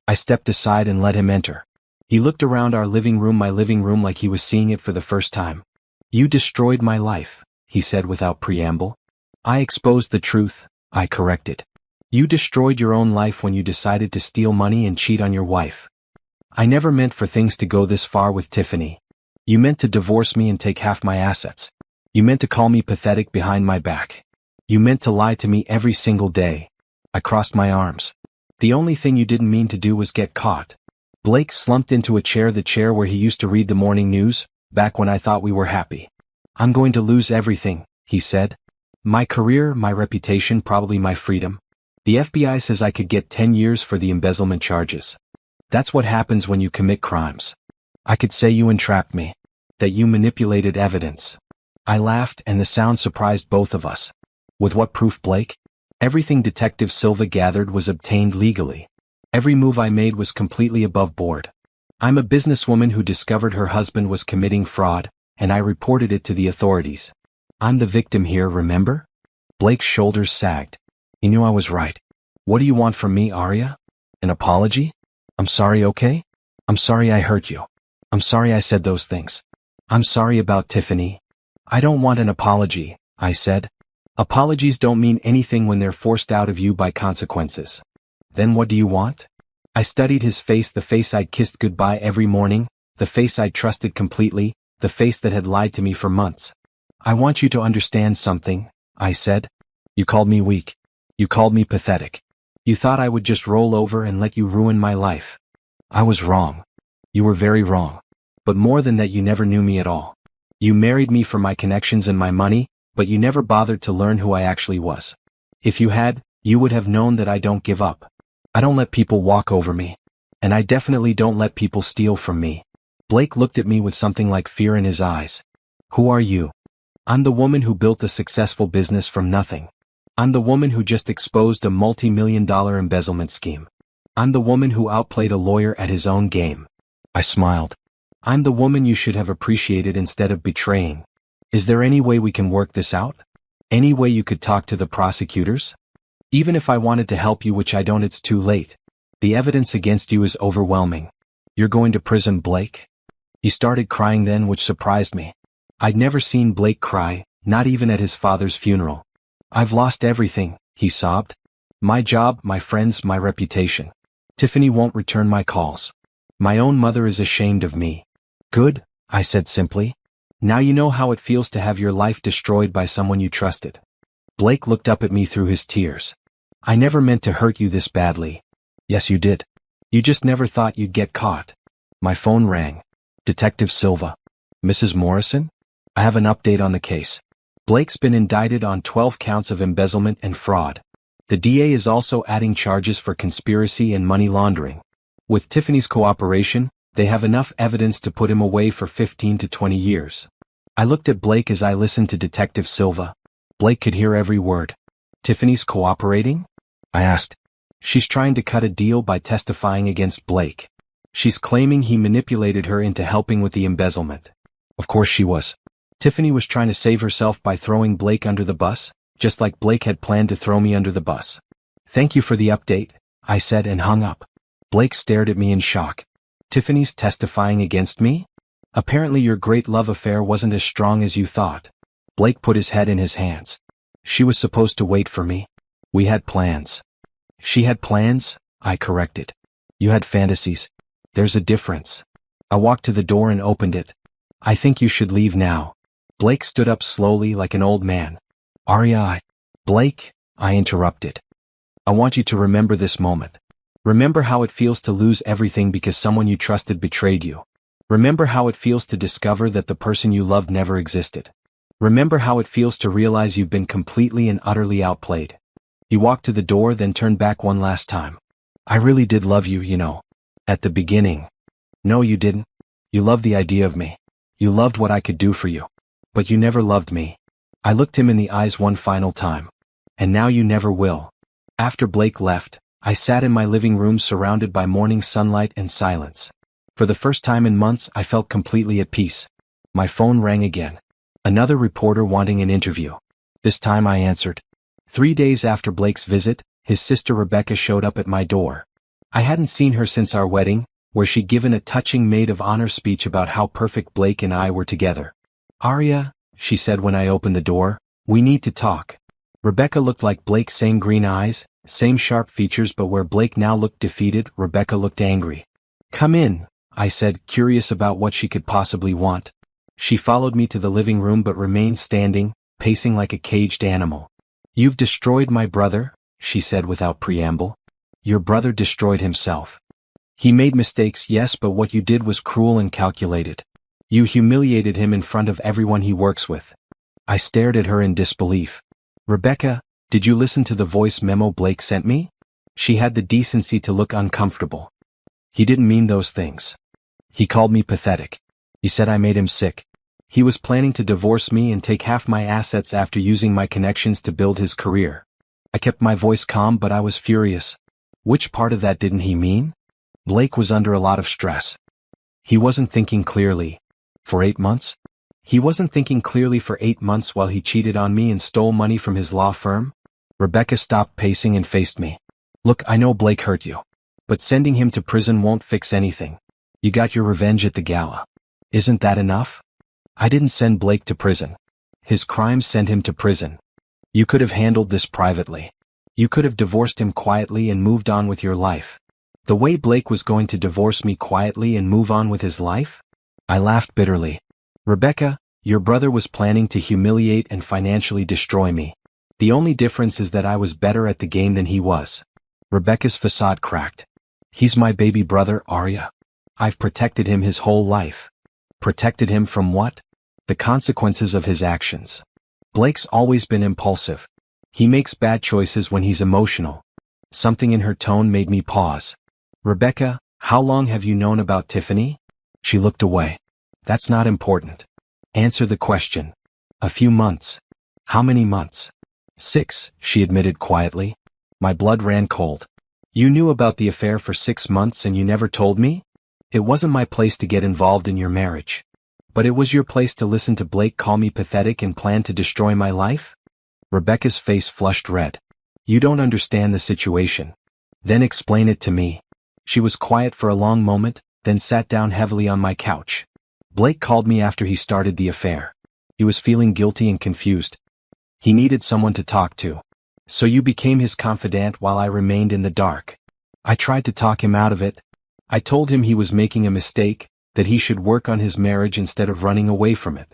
I stepped aside and let him enter. He looked around our living room, my living room, like he was seeing it for the first time. "You destroyed my life," he said without preamble. "I exposed the truth," I corrected. "You destroyed your own life when you decided to steal money and cheat on your wife. I never meant for things to go this far with Tiffany. You meant to divorce me and take half my assets. You meant to call me pathetic behind my back. You meant to lie to me every single day." I crossed my arms. "The only thing you didn't mean to do was get caught." Blake slumped into a chair, the chair where he used to read the morning news, back when I thought we were happy. "I'm going to lose everything," he said. "My career, my reputation, probably my freedom. The FBI says I could get 10 years for the embezzlement charges. That's what happens when you commit crimes. I could say you entrapped me. That you manipulated evidence." I laughed and the sound surprised both of us. "With what proof, Blake?" "Everything Detective Silva gathered was obtained legally. Every move I made was completely above board. I'm a businesswoman who discovered her husband was committing fraud, and I reported it to the authorities. I'm the victim here, remember?" Blake's shoulders sagged. He knew I was right. "What do you want from me, Arya? An apology? I'm sorry, okay? I'm sorry I hurt you. I'm sorry I said those things. I'm sorry about Tiffany." "I don't want an apology," I said. "Apologies don't mean anything when they're forced out of you by consequences." "Then what do you want?" I studied his face, the face I'd kissed goodbye every morning, the face I'd trusted completely, the face that had lied to me for months. "I want you to understand something," I said. "You called me weak. You called me pathetic. You thought I would just roll over and let you ruin my life. I was wrong. You were very wrong. But more than that, you never knew me at all. You married me for my connections and my money, but you never bothered to learn who I actually was. If you had, you would have known that I don't give up. I don't let people walk over me. And I definitely don't let people steal from me." Blake looked at me with something like fear in his eyes. "Who are you?" "I'm the woman who built a successful business from nothing. I'm the woman who just exposed a multi-million-dollar embezzlement scheme. I'm the woman who outplayed a lawyer at his own game." I smiled. "I'm the woman you should have appreciated instead of betraying. Is there any way we can work this out? Any way you could talk to the prosecutors? Even if I wanted to help you, which I don't, it's too late. The evidence against you is overwhelming. You're going to prison, Blake." He started crying then, which surprised me. I'd never seen Blake cry, Not even at his father's funeral. I've lost everything, he sobbed. My job, my friends, my reputation. Tiffany won't return my calls. My own mother is ashamed of me. Good, I said simply. Now you know how it feels to have your life destroyed by someone you trusted. Blake looked up at me through his tears. I never meant to hurt you this badly. Yes, you did. You just never thought you'd get caught. My phone rang. Detective Silva. Mrs. Morrison? I have an update on the case. Blake's been indicted on 12 counts of embezzlement and fraud. The DA is also adding charges for conspiracy and money laundering. With Tiffany's cooperation, they have enough evidence to put him away for 15 to 20 years. I looked at Blake as I listened to Detective Silva. Blake could hear every word. Tiffany's cooperating? I asked. She's trying to cut a deal by testifying against Blake. She's claiming he manipulated her into helping with the embezzlement. Of course she was. Tiffany was trying to save herself by throwing Blake under the bus, just like Blake had planned to throw me under the bus. Thank you for the update, I said and hung up. Blake stared at me in shock. Tiffany's testifying against me? Apparently your great love affair wasn't as strong as you thought. Blake put his head in his hands. She was supposed to wait for me. We had plans. She had plans, I corrected. You had fantasies. There's a difference. I walked to the door and opened it. I think you should leave now. Blake stood up slowly like an old man. Blake, I interrupted. I want you to remember this moment. Remember how it feels to lose everything because someone you trusted betrayed you. Remember how it feels to discover that the person you loved never existed. Remember how it feels to realize you've been completely and utterly outplayed. He walked to the door, then turned back one last time. I really did love you, you know. At the beginning. No, you didn't. You loved the idea of me. You loved what I could do for you. But you never loved me. I looked him in the eyes one final time. And now you never will. After Blake left, I sat in my living room surrounded by morning sunlight and silence. For the first time in months, I felt completely at peace. My phone rang again. Another reporter wanting an interview. This time I answered. 3 days after Blake's visit, his sister Rebecca showed up at my door. I hadn't seen her since our wedding, where she'd given a touching maid of honor speech about how perfect Blake and I were together. Arya, she said when I opened the door, we need to talk. Rebecca looked like Blake, same green eyes, same sharp features, but where Blake now looked defeated, Rebecca looked angry. Come in, I said, curious about what she could possibly want. She followed me to the living room but remained standing, pacing like a caged animal. You've destroyed my brother, she said without preamble. Your brother destroyed himself. He made mistakes, yes, but what you did was cruel and calculated. You humiliated him in front of everyone he works with. I stared at her in disbelief. Rebecca, did you listen to the voice memo Blake sent me? She had the decency to look uncomfortable. He didn't mean those things. He called me pathetic. He said I made him sick. He was planning to divorce me and take half my assets after using my connections to build his career. I kept my voice calm, but I was furious. Which part of that didn't he mean? Blake was under a lot of stress. He wasn't thinking clearly. For 8 months? He wasn't thinking clearly for 8 months while he cheated on me and stole money from his law firm? Rebecca stopped pacing and faced me. Look, I know Blake hurt you. But sending him to prison won't fix anything. You got your revenge at the gala. Isn't that enough? I didn't send Blake to prison. His crimes sent him to prison. You could have handled this privately. You could have divorced him quietly and moved on with your life. The way Blake was going to divorce me quietly and move on with his life? I laughed bitterly. Rebecca, your brother was planning to humiliate and financially destroy me. The only difference is that I was better at the game than he was. Rebecca's facade cracked. He's my baby brother, Arya. I've protected him his whole life. Protected him from what? The consequences of his actions. Blake's always been impulsive. He makes bad choices when he's emotional. Something in her tone made me pause. Rebecca, how long have you known about Tiffany? She looked away. That's not important. Answer the question. A few months. How many months? 6, she admitted quietly. My blood ran cold. You knew about the affair for 6 months and you never told me? It wasn't my place to get involved in your marriage. But it was your place to listen to Blake call me pathetic and plan to destroy my life? Rebecca's face flushed red. You don't understand the situation. Then explain it to me. She was quiet for a long moment, then sat down heavily on my couch. Blake called me after he started the affair. He was feeling guilty and confused. He needed someone to talk to. So you became his confidant while I remained in the dark. I tried to talk him out of it. I told him he was making a mistake, that he should work on his marriage instead of running away from it.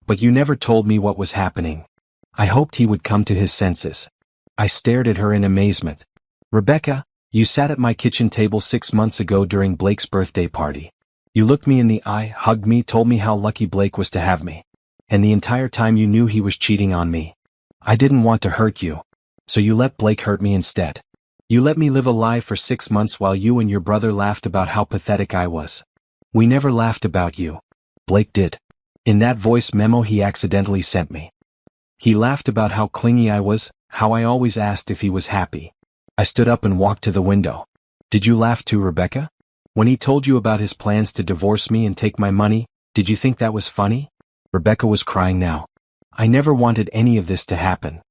But you never told me what was happening. I hoped he would come to his senses. I stared at her in amazement. Rebecca, you sat at my kitchen table 6 months ago during Blake's birthday party. You looked me in the eye, hugged me, told me how lucky Blake was to have me. And the entire time you knew he was cheating on me. I didn't want to hurt you. So you let Blake hurt me instead. You let me live a lie for 6 months while you and your brother laughed about how pathetic I was. We never laughed about you. Blake did. In that voice memo he accidentally sent me. He laughed about how clingy I was, how I always asked if he was happy. I stood up and walked to the window. Did you laugh too, Rebecca? When he told you about his plans to divorce me and take my money, did you think that was funny? Rebecca was crying now. I never wanted any of this to happen.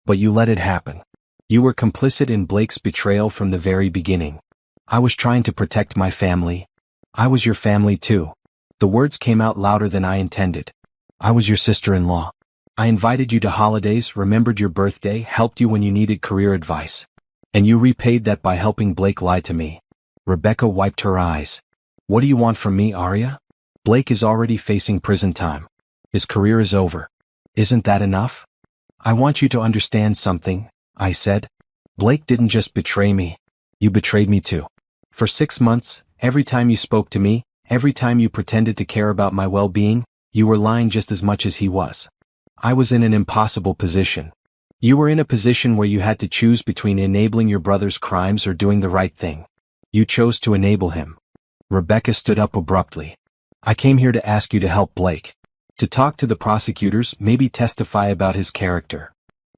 But you let it happen. You were complicit in Blake's betrayal from the very beginning. I was trying to protect my family. I was your family too. The words came out louder than I intended. I was your sister-in-law. I invited you to holidays, remembered your birthday, helped you when you needed career advice. And you repaid that by helping Blake lie to me. Rebecca wiped her eyes. What do you want from me, Arya? Blake is already facing prison time. His career is over. Isn't that enough? I want you to understand something, I said. Blake didn't just betray me. You betrayed me too. For 6 months, every time you spoke to me, every time you pretended to care about my well-being, you were lying just as much as he was. I was in an impossible position. You were in a position where you had to choose between enabling your brother's crimes or doing the right thing. You chose to enable him. Rebecca stood up abruptly. I came here to ask you to help Blake. To talk to the prosecutors, maybe testify about his character.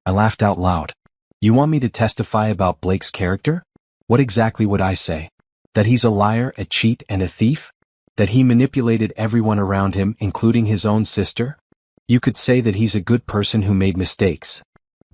I laughed out loud. You want me to testify about Blake's character? What exactly would I say? That he's a liar, a cheat, and a thief? That he manipulated everyone around him, including his own sister? You could say that he's a good person who made mistakes.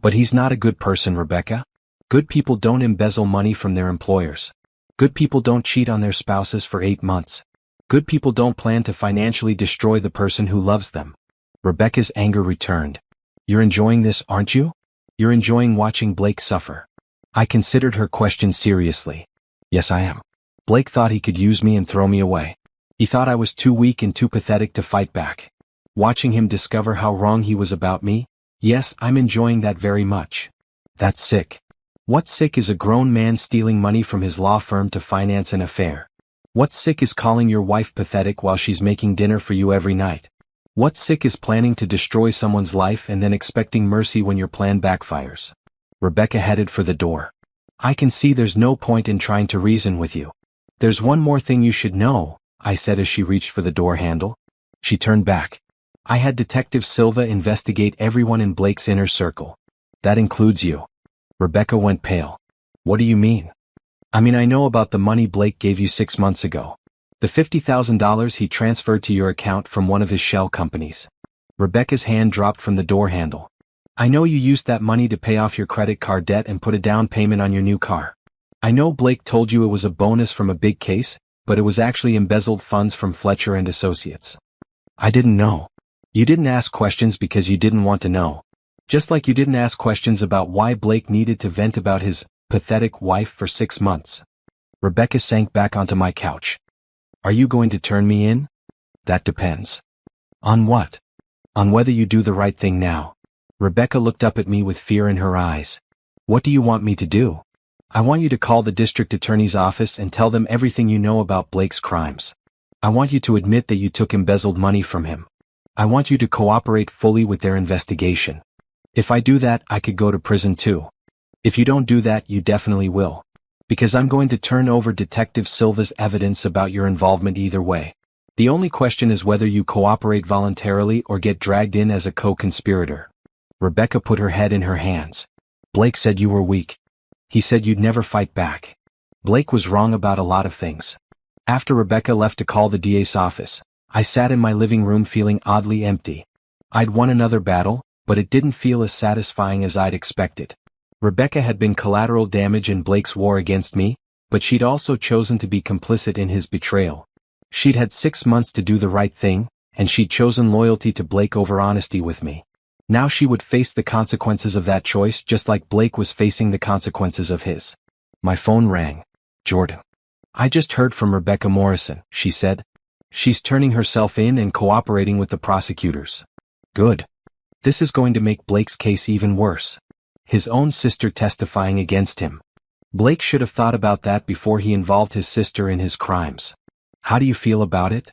But he's not a good person, Rebecca. Good people don't embezzle money from their employers. Good people don't cheat on their spouses for 8 months. Good people don't plan to financially destroy the person who loves them. Rebecca's anger returned. You're enjoying this, aren't you? You're enjoying watching Blake suffer. I considered her question seriously. Yes, I am. Blake thought he could use me and throw me away. He thought I was too weak and too pathetic to fight back. Watching him discover how wrong he was about me, yes, I'm enjoying that very much. That's sick. What's sick is a grown man stealing money from his law firm to finance an affair. What's sick is calling your wife pathetic while she's making dinner for you every night. What's sick is planning to destroy someone's life and then expecting mercy when your plan backfires. Rebecca headed for the door. I can see there's no point in trying to reason with you. There's one more thing you should know, I said as she reached for the door handle. She turned back. I had Detective Silva investigate everyone in Blake's inner circle. That includes you. Rebecca went pale. What do you mean? I know about the money Blake gave you 6 months ago. The $50,000 he transferred to your account from one of his shell companies. Rebecca's hand dropped from the door handle. I know you used that money to pay off your credit card debt and put a down payment on your new car. I know Blake told you it was a bonus from a big case, but it was actually embezzled funds from Fletcher and Associates. I didn't know. You didn't ask questions because you didn't want to know. Just like you didn't ask questions about why Blake needed to vent about his pathetic wife for 6 months. Rebecca sank back onto my couch. Are you going to turn me in? That depends. On what? On whether you do the right thing now. Rebecca looked up at me with fear in her eyes. What do you want me to do? I want you to call the district attorney's office and tell them everything you know about Blake's crimes. I want you to admit that you took embezzled money from him. I want you to cooperate fully with their investigation. If I do that, I could go to prison too. If you don't do that, you definitely will. Because I'm going to turn over Detective Silva's evidence about your involvement either way. The only question is whether you cooperate voluntarily or get dragged in as a co-conspirator. Rebecca put her head in her hands. Blake said you were weak. He said you'd never fight back. Blake was wrong about a lot of things. After Rebecca left to call the DA's office, I sat in my living room feeling oddly empty. I'd won another battle, but it didn't feel as satisfying as I'd expected. Rebecca had been collateral damage in Blake's war against me, but she'd also chosen to be complicit in his betrayal. She'd had 6 months to do the right thing, and she'd chosen loyalty to Blake over honesty with me. Now she would face the consequences of that choice just like Blake was facing the consequences of his. My phone rang. Jordan. I just heard from Rebecca Morrison, she said. She's turning herself in and cooperating with the prosecutors. Good. This is going to make Blake's case even worse. His own sister testifying against him. Blake should have thought about that before he involved his sister in his crimes. How do you feel about it?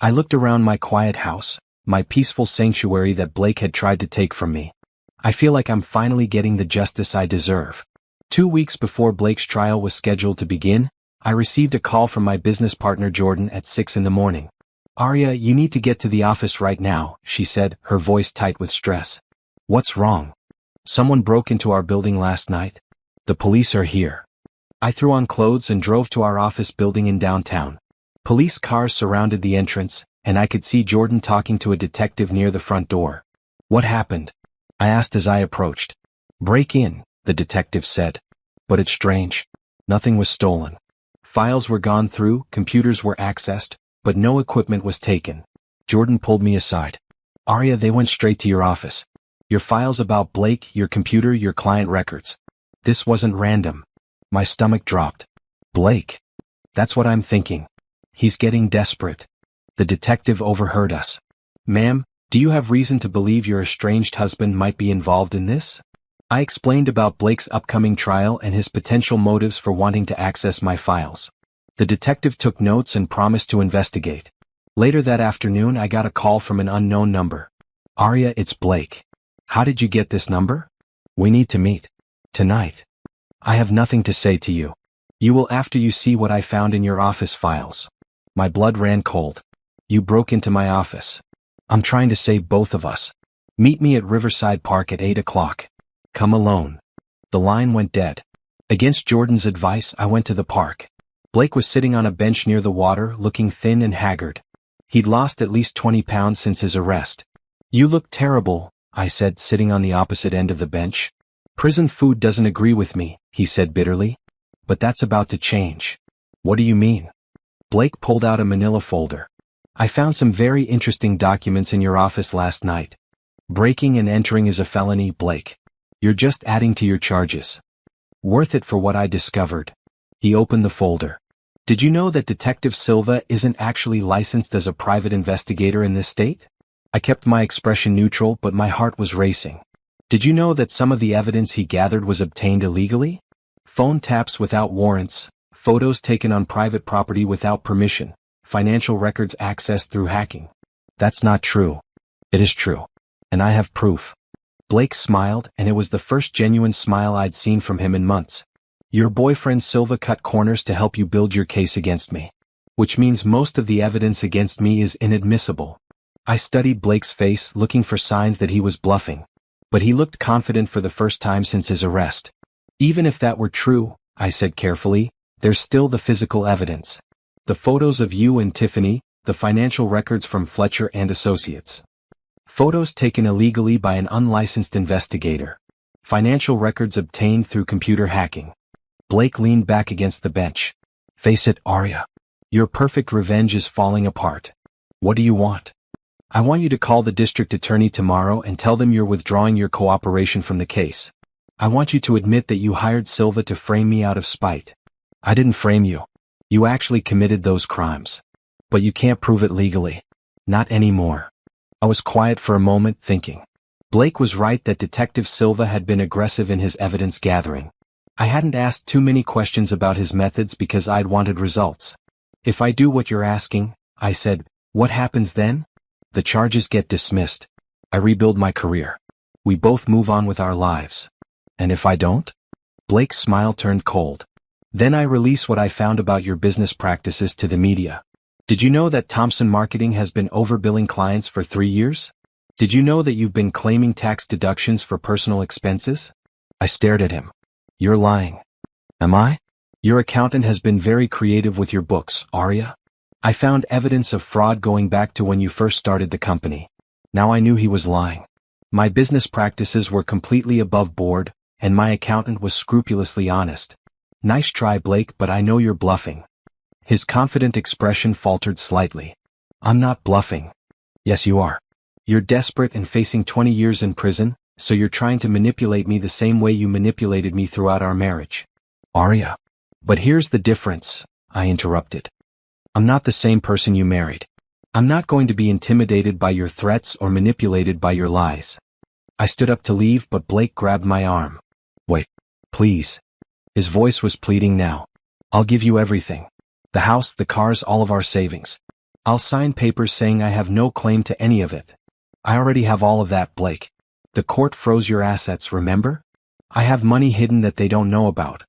I looked around my quiet house, my peaceful sanctuary that Blake had tried to take from me. I feel like I'm finally getting the justice I deserve. 2 weeks before Blake's trial was scheduled to begin, I received a call from my business partner Jordan at 6 in the morning. Arya, you need to get to the office right now, she said, her voice tight with stress. What's wrong? Someone broke into our building last night. The police are here. I threw on clothes and drove to our office building in downtown. Police cars surrounded the entrance, and I could see Jordan talking to a detective near the front door. What happened? I asked as I approached. Break in, the detective said. But it's strange. Nothing was stolen. Files were gone through, computers were accessed, but no equipment was taken. Jordan pulled me aside. Arya, they went straight to your office. Your files about Blake, your computer, your client records. This wasn't random. My stomach dropped. Blake. That's what I'm thinking. He's getting desperate. The detective overheard us. Ma'am, do you have reason to believe your estranged husband might be involved in this? I explained about Blake's upcoming trial and his potential motives for wanting to access my files. The detective took notes and promised to investigate. Later that afternoon I got a call from an unknown number. Arya, it's Blake. How did you get this number? We need to meet. Tonight. I have nothing to say to you. You will after you see what I found in your office files. My blood ran cold. You broke into my office. I'm trying to save both of us. Meet me at Riverside Park at 8 o'clock. Come alone. The line went dead. Against Jordan's advice, I went to the park. Blake was sitting on a bench near the water, looking thin and haggard. He'd lost at least 20 pounds since his arrest. You look terrible, I said, sitting on the opposite end of the bench. Prison food doesn't agree with me, he said bitterly. But that's about to change. What do you mean? Blake pulled out a manila folder. I found some very interesting documents in your office last night. Breaking and entering is a felony, Blake. You're just adding to your charges. Worth it for what I discovered. He opened the folder. Did you know that Detective Silva isn't actually licensed as a private investigator in this state? I kept my expression neutral, but my heart was racing. Did you know that some of the evidence he gathered was obtained illegally? Phone taps without warrants, photos taken on private property without permission, financial records accessed through hacking. That's not true. It is true. And I have proof. Blake smiled, and it was the first genuine smile I'd seen from him in months. Your boyfriend Silva cut corners to help you build your case against me. Which means most of the evidence against me is inadmissible. I studied Blake's face, looking for signs that he was bluffing. But he looked confident for the first time since his arrest. Even if that were true, I said carefully, there's still the physical evidence. The photos of you and Tiffany, the financial records from Fletcher and Associates. Photos taken illegally by an unlicensed investigator. Financial records obtained through computer hacking. Blake leaned back against the bench. Face it, Arya. Your perfect revenge is falling apart. What do you want? I want you to call the district attorney tomorrow and tell them you're withdrawing your cooperation from the case. I want you to admit that you hired Silva to frame me out of spite. I didn't frame you. You actually committed those crimes. But you can't prove it legally. Not anymore. I was quiet for a moment, thinking. Blake was right that Detective Silva had been aggressive in his evidence gathering. I hadn't asked too many questions about his methods because I'd wanted results. If I do what you're asking, I said, what happens then? The charges get dismissed. I rebuild my career. We both move on with our lives. And if I don't? Blake's smile turned cold. Then I release what I found about your business practices to the media. Did you know that Thompson Marketing has been overbilling clients for 3 years? Did you know that you've been claiming tax deductions for personal expenses? I stared at him. You're lying. Am I? Your accountant has been very creative with your books, Arya. I found evidence of fraud going back to when you first started the company. Now I knew he was lying. My business practices were completely above board, and my accountant was scrupulously honest. Nice try, Blake, but I know you're bluffing. His confident expression faltered slightly. I'm not bluffing. Yes, you are. You're desperate and facing 20 years in prison, so you're trying to manipulate me the same way you manipulated me throughout our marriage. Arya. But here's the difference, I interrupted. I'm not the same person you married. I'm not going to be intimidated by your threats or manipulated by your lies. I stood up to leave, but Blake grabbed my arm. Wait, please. His voice was pleading now. I'll give you everything. The house, the cars, all of our savings. I'll sign papers saying I have no claim to any of it. I already have all of that, Blake. The court froze your assets, remember? I have money hidden that they don't know about.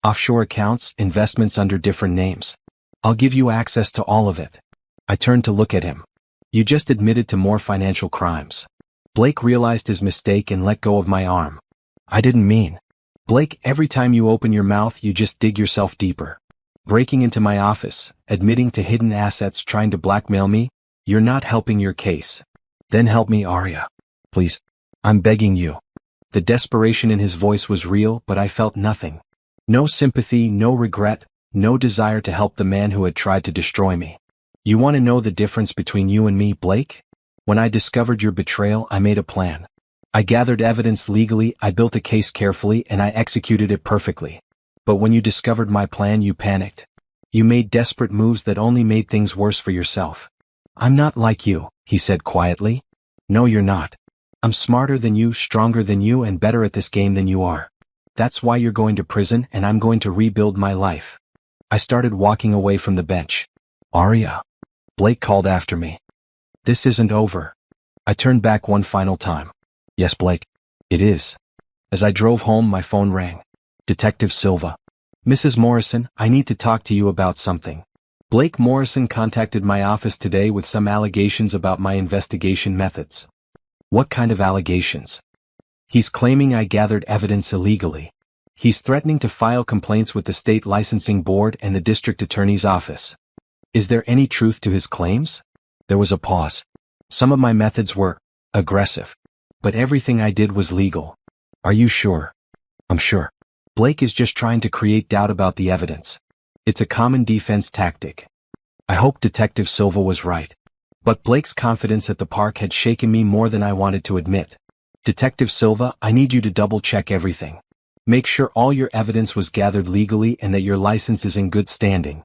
Offshore accounts, investments under different names. I'll give you access to all of it. I turned to look at him. You just admitted to more financial crimes. Blake realized his mistake and let go of my arm. I didn't mean. Blake, every time you open your mouth you just dig yourself deeper. Breaking into my office, admitting to hidden assets, trying to blackmail me, you're not helping your case. Then help me, Arya. Please. I'm begging you. The desperation in his voice was real, but I felt nothing. No sympathy, no regret, no desire to help the man who had tried to destroy me. You want to know the difference between you and me, Blake? When I discovered your betrayal, I made a plan. I gathered evidence legally, I built a case carefully, and I executed it perfectly. But when you discovered my plan, you panicked. You made desperate moves that only made things worse for yourself. I'm not like you, he said quietly. No, you're not. I'm smarter than you, stronger than you, and better at this game than you are. That's why you're going to prison, and I'm going to rebuild my life. I started walking away from the bench. Arya. Blake called after me. This isn't over. I turned back one final time. Yes, Blake. It is. As I drove home, my phone rang. Detective Silva. Mrs. Morrison, I need to talk to you about something. Blake Morrison contacted my office today with some allegations about my investigation methods. What kind of allegations? He's claiming I gathered evidence illegally. He's threatening to file complaints with the state licensing board and the district attorney's office. Is there any truth to his claims? There was a pause. Some of my methods were aggressive. But everything I did was legal. Are you sure? I'm sure. Blake is just trying to create doubt about the evidence. It's a common defense tactic. I hope Detective Silva was right. But Blake's confidence at the park had shaken me more than I wanted to admit. Detective Silva, I need you to double-check everything. Make sure all your evidence was gathered legally and that your license is in good standing.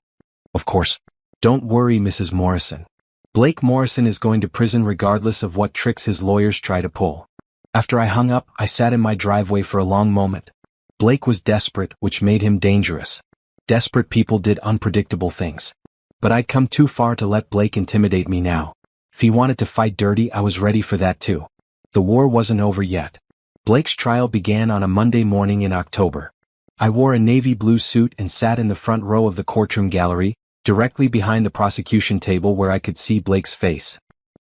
Of course. Don't worry, Mrs. Morrison. Blake Morrison is going to prison regardless of what tricks his lawyers try to pull. After I hung up, I sat in my driveway for a long moment. Blake was desperate, which made him dangerous. Desperate people did unpredictable things. But I'd come too far to let Blake intimidate me now. If he wanted to fight dirty, I was ready for that too. The war wasn't over yet. Blake's trial began on a Monday morning in October. I wore a navy blue suit and sat in the front row of the courtroom gallery, directly behind the prosecution table where I could see Blake's face.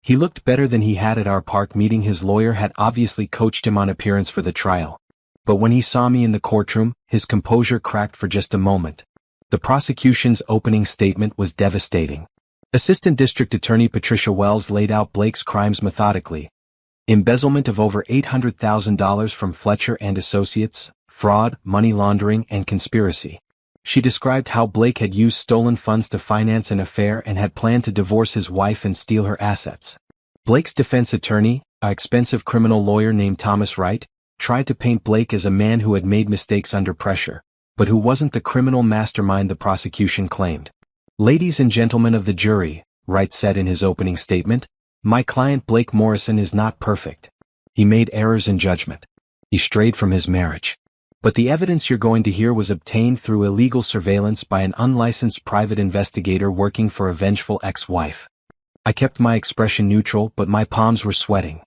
He looked better than he had at our park meeting. His lawyer had obviously coached him on appearance for the trial. But when he saw me in the courtroom, his composure cracked for just a moment. The prosecution's opening statement was devastating. Assistant District Attorney Patricia Wells laid out Blake's crimes methodically. Embezzlement of over $800,000 from Fletcher and Associates, fraud, money laundering, and conspiracy. She described how Blake had used stolen funds to finance an affair and had planned to divorce his wife and steal her assets. Blake's defense attorney, an expensive criminal lawyer named Thomas Wright, tried to paint Blake as a man who had made mistakes under pressure, but who wasn't the criminal mastermind the prosecution claimed. Ladies and gentlemen of the jury, Wright said in his opening statement, my client Blake Morrison is not perfect. He made errors in judgment. He strayed from his marriage. But the evidence you're going to hear was obtained through illegal surveillance by an unlicensed private investigator working for a vengeful ex-wife. I kept my expression neutral, but my palms were sweating.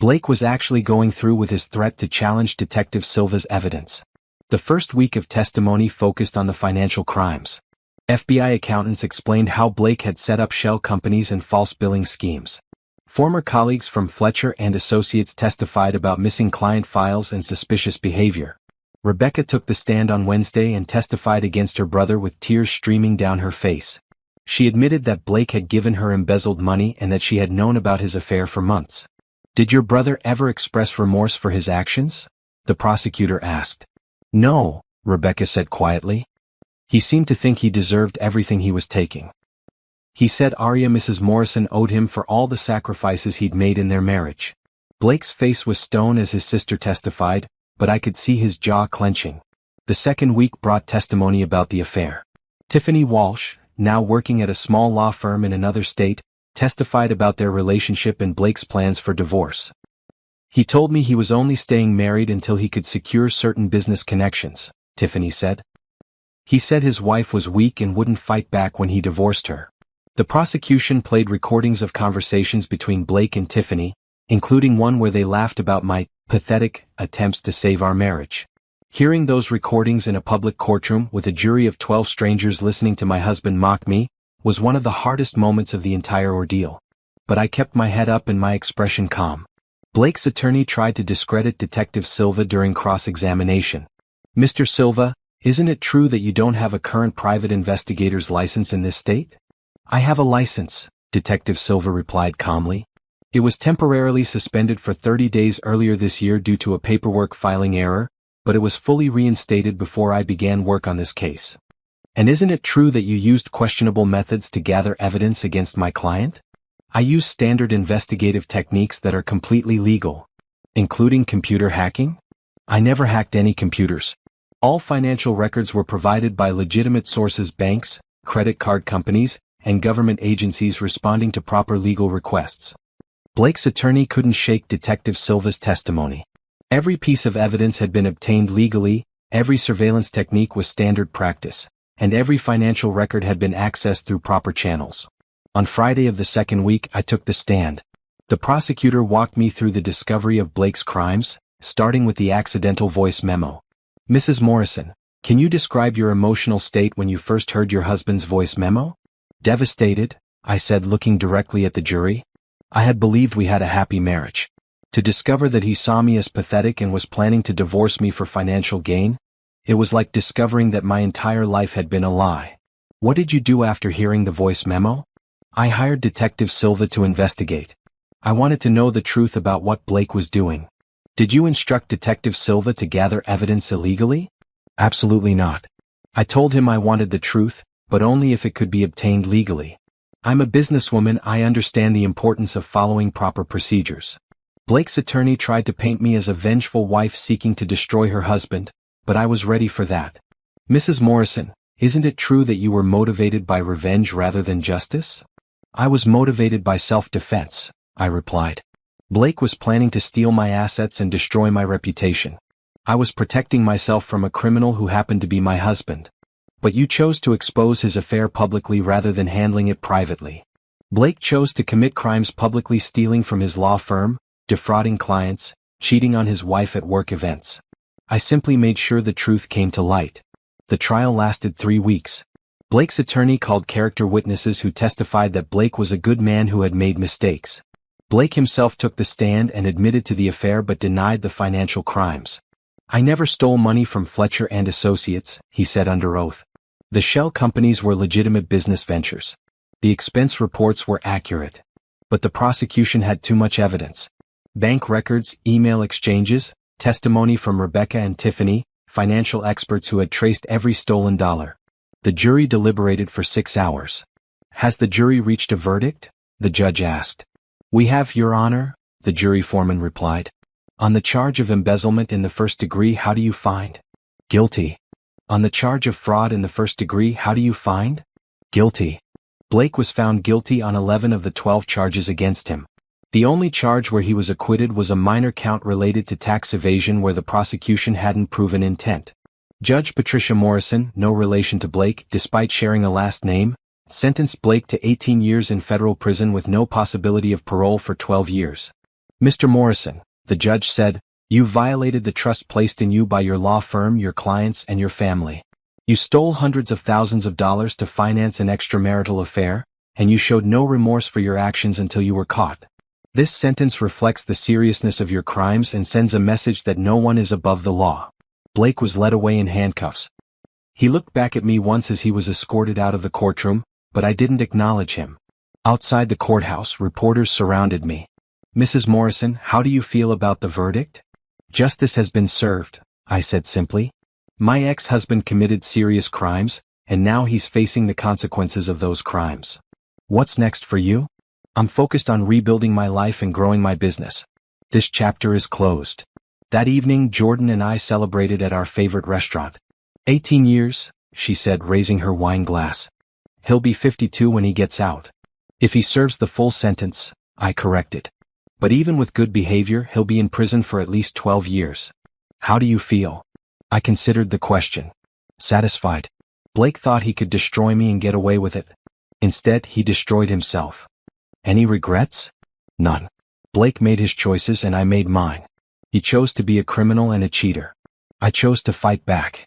Blake was actually going through with his threat to challenge Detective Silva's evidence. The first week of testimony focused on the financial crimes. FBI accountants explained how Blake had set up shell companies and false billing schemes. Former colleagues from Fletcher and Associates testified about missing client files and suspicious behavior. Rebecca took the stand on Wednesday and testified against her brother with tears streaming down her face. She admitted that Blake had given her embezzled money and that she had known about his affair for months. Did your brother ever express remorse for his actions? The prosecutor asked. No, Rebecca said quietly. He seemed to think he deserved everything he was taking. He said Mrs. Morrison owed him for all the sacrifices he'd made in their marriage. Blake's face was stone as his sister testified, but I could see his jaw clenching. The second week brought testimony about the affair. Tiffany Walsh, now working at a small law firm in another state, testified about their relationship and Blake's plans for divorce. He told me he was only staying married until he could secure certain business connections, Tiffany said. He said his wife was weak and wouldn't fight back when he divorced her. The prosecution played recordings of conversations between Blake and Tiffany, including one where they laughed about my pathetic attempts to save our marriage. Hearing those recordings in a public courtroom with a jury of 12 strangers listening to my husband mock me was one of the hardest moments of the entire ordeal. But I kept my head up and my expression calm. Blake's attorney tried to discredit Detective Silva during cross-examination. "Mr. Silva, isn't it true that you don't have a current private investigator's license in this state?" "I have a license," Detective Silva replied calmly. "It was temporarily suspended for 30 days earlier this year due to a paperwork filing error, but it was fully reinstated before I began work on this case." "And isn't it true that you used questionable methods to gather evidence against my client?" "I use standard investigative techniques that are completely legal." "Including computer hacking?" "I never hacked any computers. All financial records were provided by legitimate sources: banks, credit card companies, and government agencies responding to proper legal requests." Blake's attorney couldn't shake Detective Silva's testimony. Every piece of evidence had been obtained legally, every surveillance technique was standard practice, and every financial record had been accessed through proper channels. On Friday of the second week I took the stand. The prosecutor walked me through the discovery of Blake's crimes, starting with the accidental voice memo. "Mrs. Morrison, can you describe your emotional state when you first heard your husband's voice memo?" "Devastated," I said, looking directly at the jury. I had believed we had a happy marriage. To discover that he saw me as pathetic and was planning to divorce me for financial gain, it was like discovering that my entire life had been a lie. "What did you do after hearing the voice memo?" "I hired Detective Silva to investigate. I wanted to know the truth about what Blake was doing." "Did you instruct Detective Silva to gather evidence illegally?" "Absolutely not. I told him I wanted the truth, but only if it could be obtained legally. I'm a businesswoman. I understand the importance of following proper procedures." Blake's attorney tried to paint me as a vengeful wife seeking to destroy her husband, but I was ready for that. "Mrs. Morrison, isn't it true that you were motivated by revenge rather than justice?" "I was motivated by self-defense," I replied. "Blake was planning to steal my assets and destroy my reputation. I was protecting myself from a criminal who happened to be my husband. But you chose to expose his affair publicly rather than handling it privately. Blake chose to commit crimes publicly, stealing from his law firm, defrauding clients, cheating on his wife at work events. I simply made sure the truth came to light." The trial lasted 3 weeks. Blake's attorney called character witnesses who testified that Blake was a good man who had made mistakes. Blake himself took the stand and admitted to the affair but denied the financial crimes. "I never stole money from Fletcher and Associates," he said under oath. "The shell companies were legitimate business ventures. The expense reports were accurate. But the prosecution had too much evidence. Bank records, email exchanges, testimony from Rebecca and Tiffany, financial experts who had traced every stolen dollar." The jury deliberated for 6 hours. "Has the jury reached a verdict?" the judge asked. "We have, Your Honor," the jury foreman replied. "On the charge of embezzlement in the first degree, how do you find?" "Guilty." "On the charge of fraud in the first degree, how do you find?" "Guilty." Blake was found guilty on 11 of the 12 charges against him. The only charge where he was acquitted was a minor count related to tax evasion where the prosecution hadn't proven intent. Judge Patricia Morrison, no relation to Blake despite sharing a last name, sentenced Blake to 18 years in federal prison with no possibility of parole for 12 years. "Mr. Morrison," the judge said, "you violated the trust placed in you by your law firm, your clients, and your family. You stole hundreds of thousands of dollars to finance an extramarital affair, and you showed no remorse for your actions until you were caught. This sentence reflects the seriousness of your crimes and sends a message that no one is above the law." Blake was led away in handcuffs. He looked back at me once as he was escorted out of the courtroom, but I didn't acknowledge him. Outside the courthouse, reporters surrounded me. "Mrs. Morrison, how do you feel about the verdict?" "Justice has been served," I said simply. "My ex-husband committed serious crimes, and now he's facing the consequences of those crimes." What's next for you? I'm focused on rebuilding my life and growing my business. This chapter is closed. That evening, Jordan and I celebrated at our favorite restaurant. 18 years, she said, raising her wine glass. He'll be 52 when he gets out. If he serves the full sentence, I corrected. But even with good behavior, he'll be in prison for at least 12 years. How do you feel? I considered the question. Satisfied. Blake thought he could destroy me and get away with it. Instead, he destroyed himself. Any regrets? None. Blake made his choices and I made mine. He chose to be a criminal and a cheater. I chose to fight back.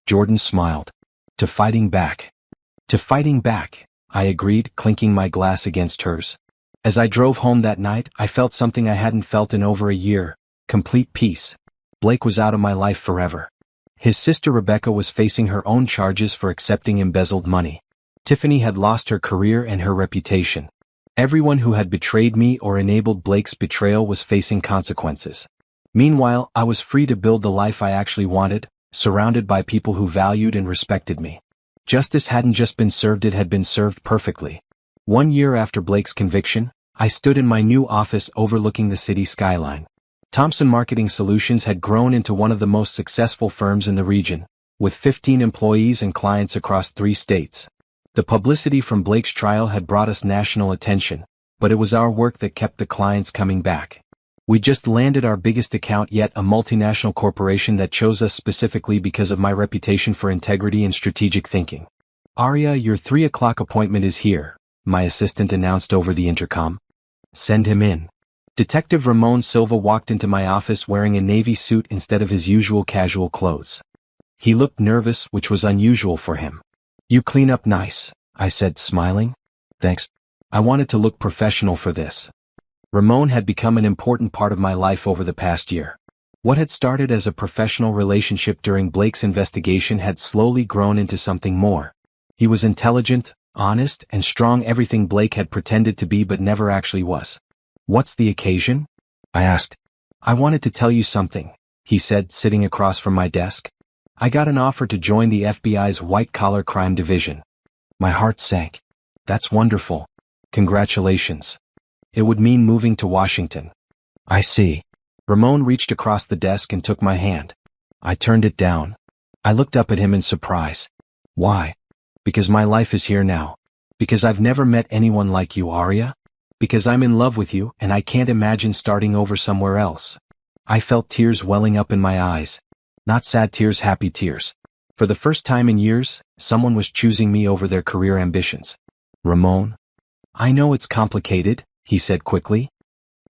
Jordan smiled. To fighting back. To fighting back, I agreed, clinking my glass against hers. As I drove home that night, I felt something I hadn't felt in over a year. Complete peace. Blake was out of my life forever. His sister Rebecca was facing her own charges for accepting embezzled money. Tiffany had lost her career and her reputation. Everyone who had betrayed me or enabled Blake's betrayal was facing consequences. Meanwhile, I was free to build the life I actually wanted, surrounded by people who valued and respected me. Justice hadn't just been served, it had been served perfectly. 1 year after Blake's conviction, I stood in my new office overlooking the city skyline. Thompson Marketing Solutions had grown into one of the most successful firms in the region, with 15 employees and clients across 3 states. The publicity from Blake's trial had brought us national attention, but it was our work that kept the clients coming back. We just landed our biggest account yet, a multinational corporation that chose us specifically because of my reputation for integrity and strategic thinking. Aria, your 3 o'clock appointment is here, my assistant announced over the intercom. Send him in. Detective Ramon Silva walked into my office wearing a navy suit instead of his usual casual clothes. He looked nervous, which was unusual for him. You clean up nice, I said, smiling. Thanks. I wanted to look professional for this. Ramon had become an important part of my life over the past year. What had started as a professional relationship during Blake's investigation had slowly grown into something more. He was intelligent, honest, and strong, everything Blake had pretended to be but never actually was. What's the occasion? I asked. I wanted to tell you something, he said, sitting across from my desk. I got an offer to join the FBI's white-collar crime division. My heart sank. That's wonderful. Congratulations. It would mean moving to Washington. I see. Ramon reached across the desk and took my hand. I turned it down. I looked up at him in surprise. Why? Because my life is here now. Because I've never met anyone like you, Aria. Because I'm in love with you and I can't imagine starting over somewhere else. I felt tears welling up in my eyes. Not sad tears, happy tears. For the first time in years, someone was choosing me over their career ambitions. Ramon? I know it's complicated, he said quickly.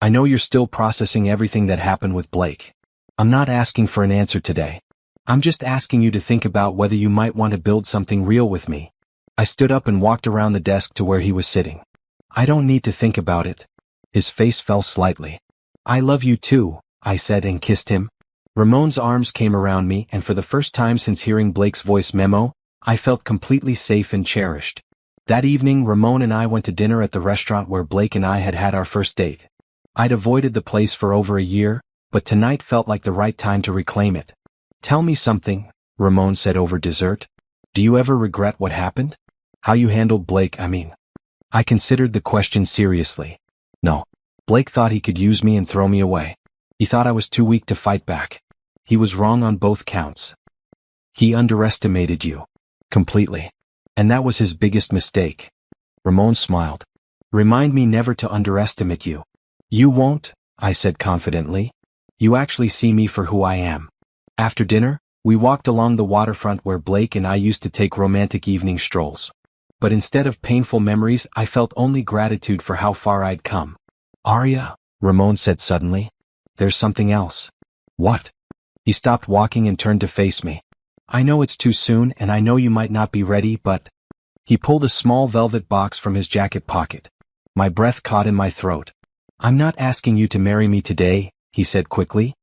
I know you're still processing everything that happened with Blake. I'm not asking for an answer today. I'm just asking you to think about whether you might want to build something real with me. I stood up and walked around the desk to where he was sitting. I don't need to think about it. His face fell slightly. I love you too, I said and kissed him. Ramon's arms came around me, and for the first time since hearing Blake's voice memo, I felt completely safe and cherished. That evening, Ramon and I went to dinner at the restaurant where Blake and I had had our first date. I'd avoided the place for over a year, but tonight felt like the right time to reclaim it. Tell me something, Ramon said over dessert. Do you ever regret what happened? How you handled Blake, I mean. I considered the question seriously. No. Blake thought he could use me and throw me away. He thought I was too weak to fight back. He was wrong on both counts. He underestimated you. Completely. And that was his biggest mistake. Ramon smiled. Remind me never to underestimate you. You won't, I said confidently. You actually see me for who I am. After dinner, we walked along the waterfront where Blake and I used to take romantic evening strolls. But instead of painful memories, I felt only gratitude for how far I'd come. Aria, Ramon said suddenly. There's something else. What? He stopped walking and turned to face me. I know it's too soon and I know you might not be ready, but... He pulled a small velvet box from his jacket pocket. My breath caught in my throat. I'm not asking you to marry me today, he said quickly.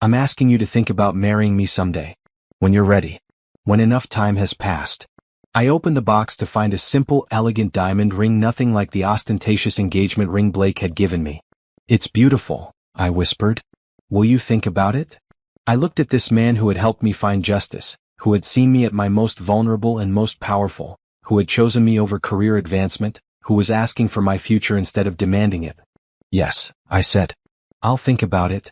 I'm asking you to think about marrying me someday. When you're ready. When enough time has passed. I opened the box to find a simple, elegant diamond ring, nothing like the ostentatious engagement ring Blake had given me. It's beautiful, I whispered. Will you think about it? I looked at this man who had helped me find justice, who had seen me at my most vulnerable and most powerful, who had chosen me over career advancement, who was asking for my future instead of demanding it. Yes, I said. I'll think about it.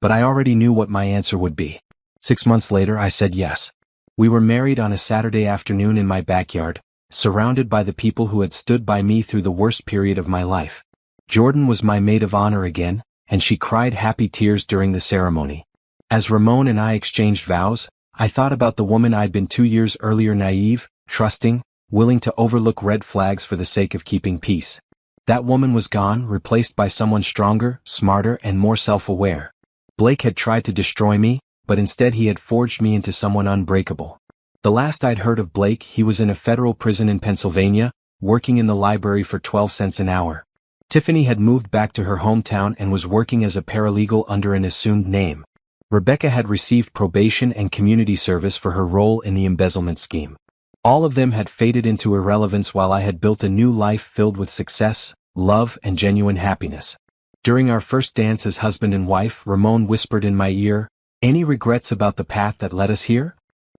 But I already knew what my answer would be. 6 months later I said yes. We were married on a Saturday afternoon in my backyard, surrounded by the people who had stood by me through the worst period of my life. Jordan was my maid of honor again, and she cried happy tears during the ceremony. As Ramon and I exchanged vows, I thought about the woman I'd been 2 years earlier, naive, trusting, willing to overlook red flags for the sake of keeping peace. That woman was gone, replaced by someone stronger, smarter, and more self-aware. Blake had tried to destroy me, but instead he had forged me into someone unbreakable. The last I'd heard of Blake, he was in a federal prison in Pennsylvania, working in the library for 12 cents an hour. Tiffany had moved back to her hometown and was working as a paralegal under an assumed name. Rebecca had received probation and community service for her role in the embezzlement scheme. All of them had faded into irrelevance while I had built a new life filled with success, love, and genuine happiness. During our first dance as husband and wife, Ramon whispered in my ear, "Any regrets about the path that led us here?"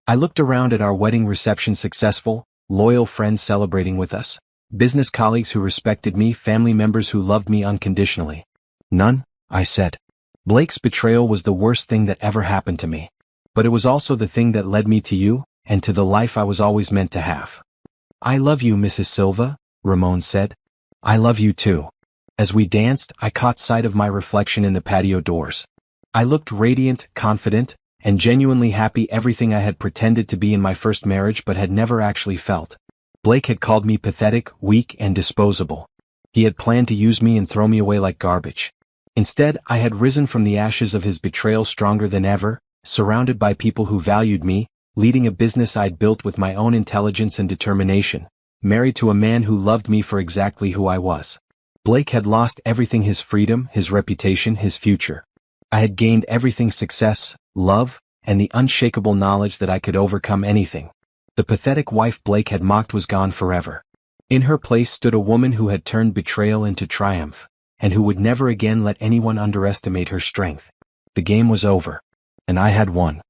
I looked around at our wedding reception, successful, loyal friends celebrating with us, business colleagues who respected me, family members who loved me unconditionally. None, I said. Blake's betrayal was the worst thing that ever happened to me. But it was also the thing that led me to you, and to the life I was always meant to have. I love you, Mrs. Silva, Ramon said. I love you too. As we danced, I caught sight of my reflection in the patio doors. I looked radiant, confident, and genuinely happy, everything I had pretended to be in my first marriage but had never actually felt. Blake had called me pathetic, weak, and disposable. He had planned to use me and throw me away like garbage. Instead, I had risen from the ashes of his betrayal stronger than ever, surrounded by people who valued me, leading a business I'd built with my own intelligence and determination, married to a man who loved me for exactly who I was. Blake had lost everything: his freedom, his reputation, his future. I had gained everything: success, love, and the unshakable knowledge that I could overcome anything. The pathetic wife Blake had mocked was gone forever. In her place stood a woman who had turned betrayal into triumph, and who would never again let anyone underestimate her strength. The game was over. And I had won.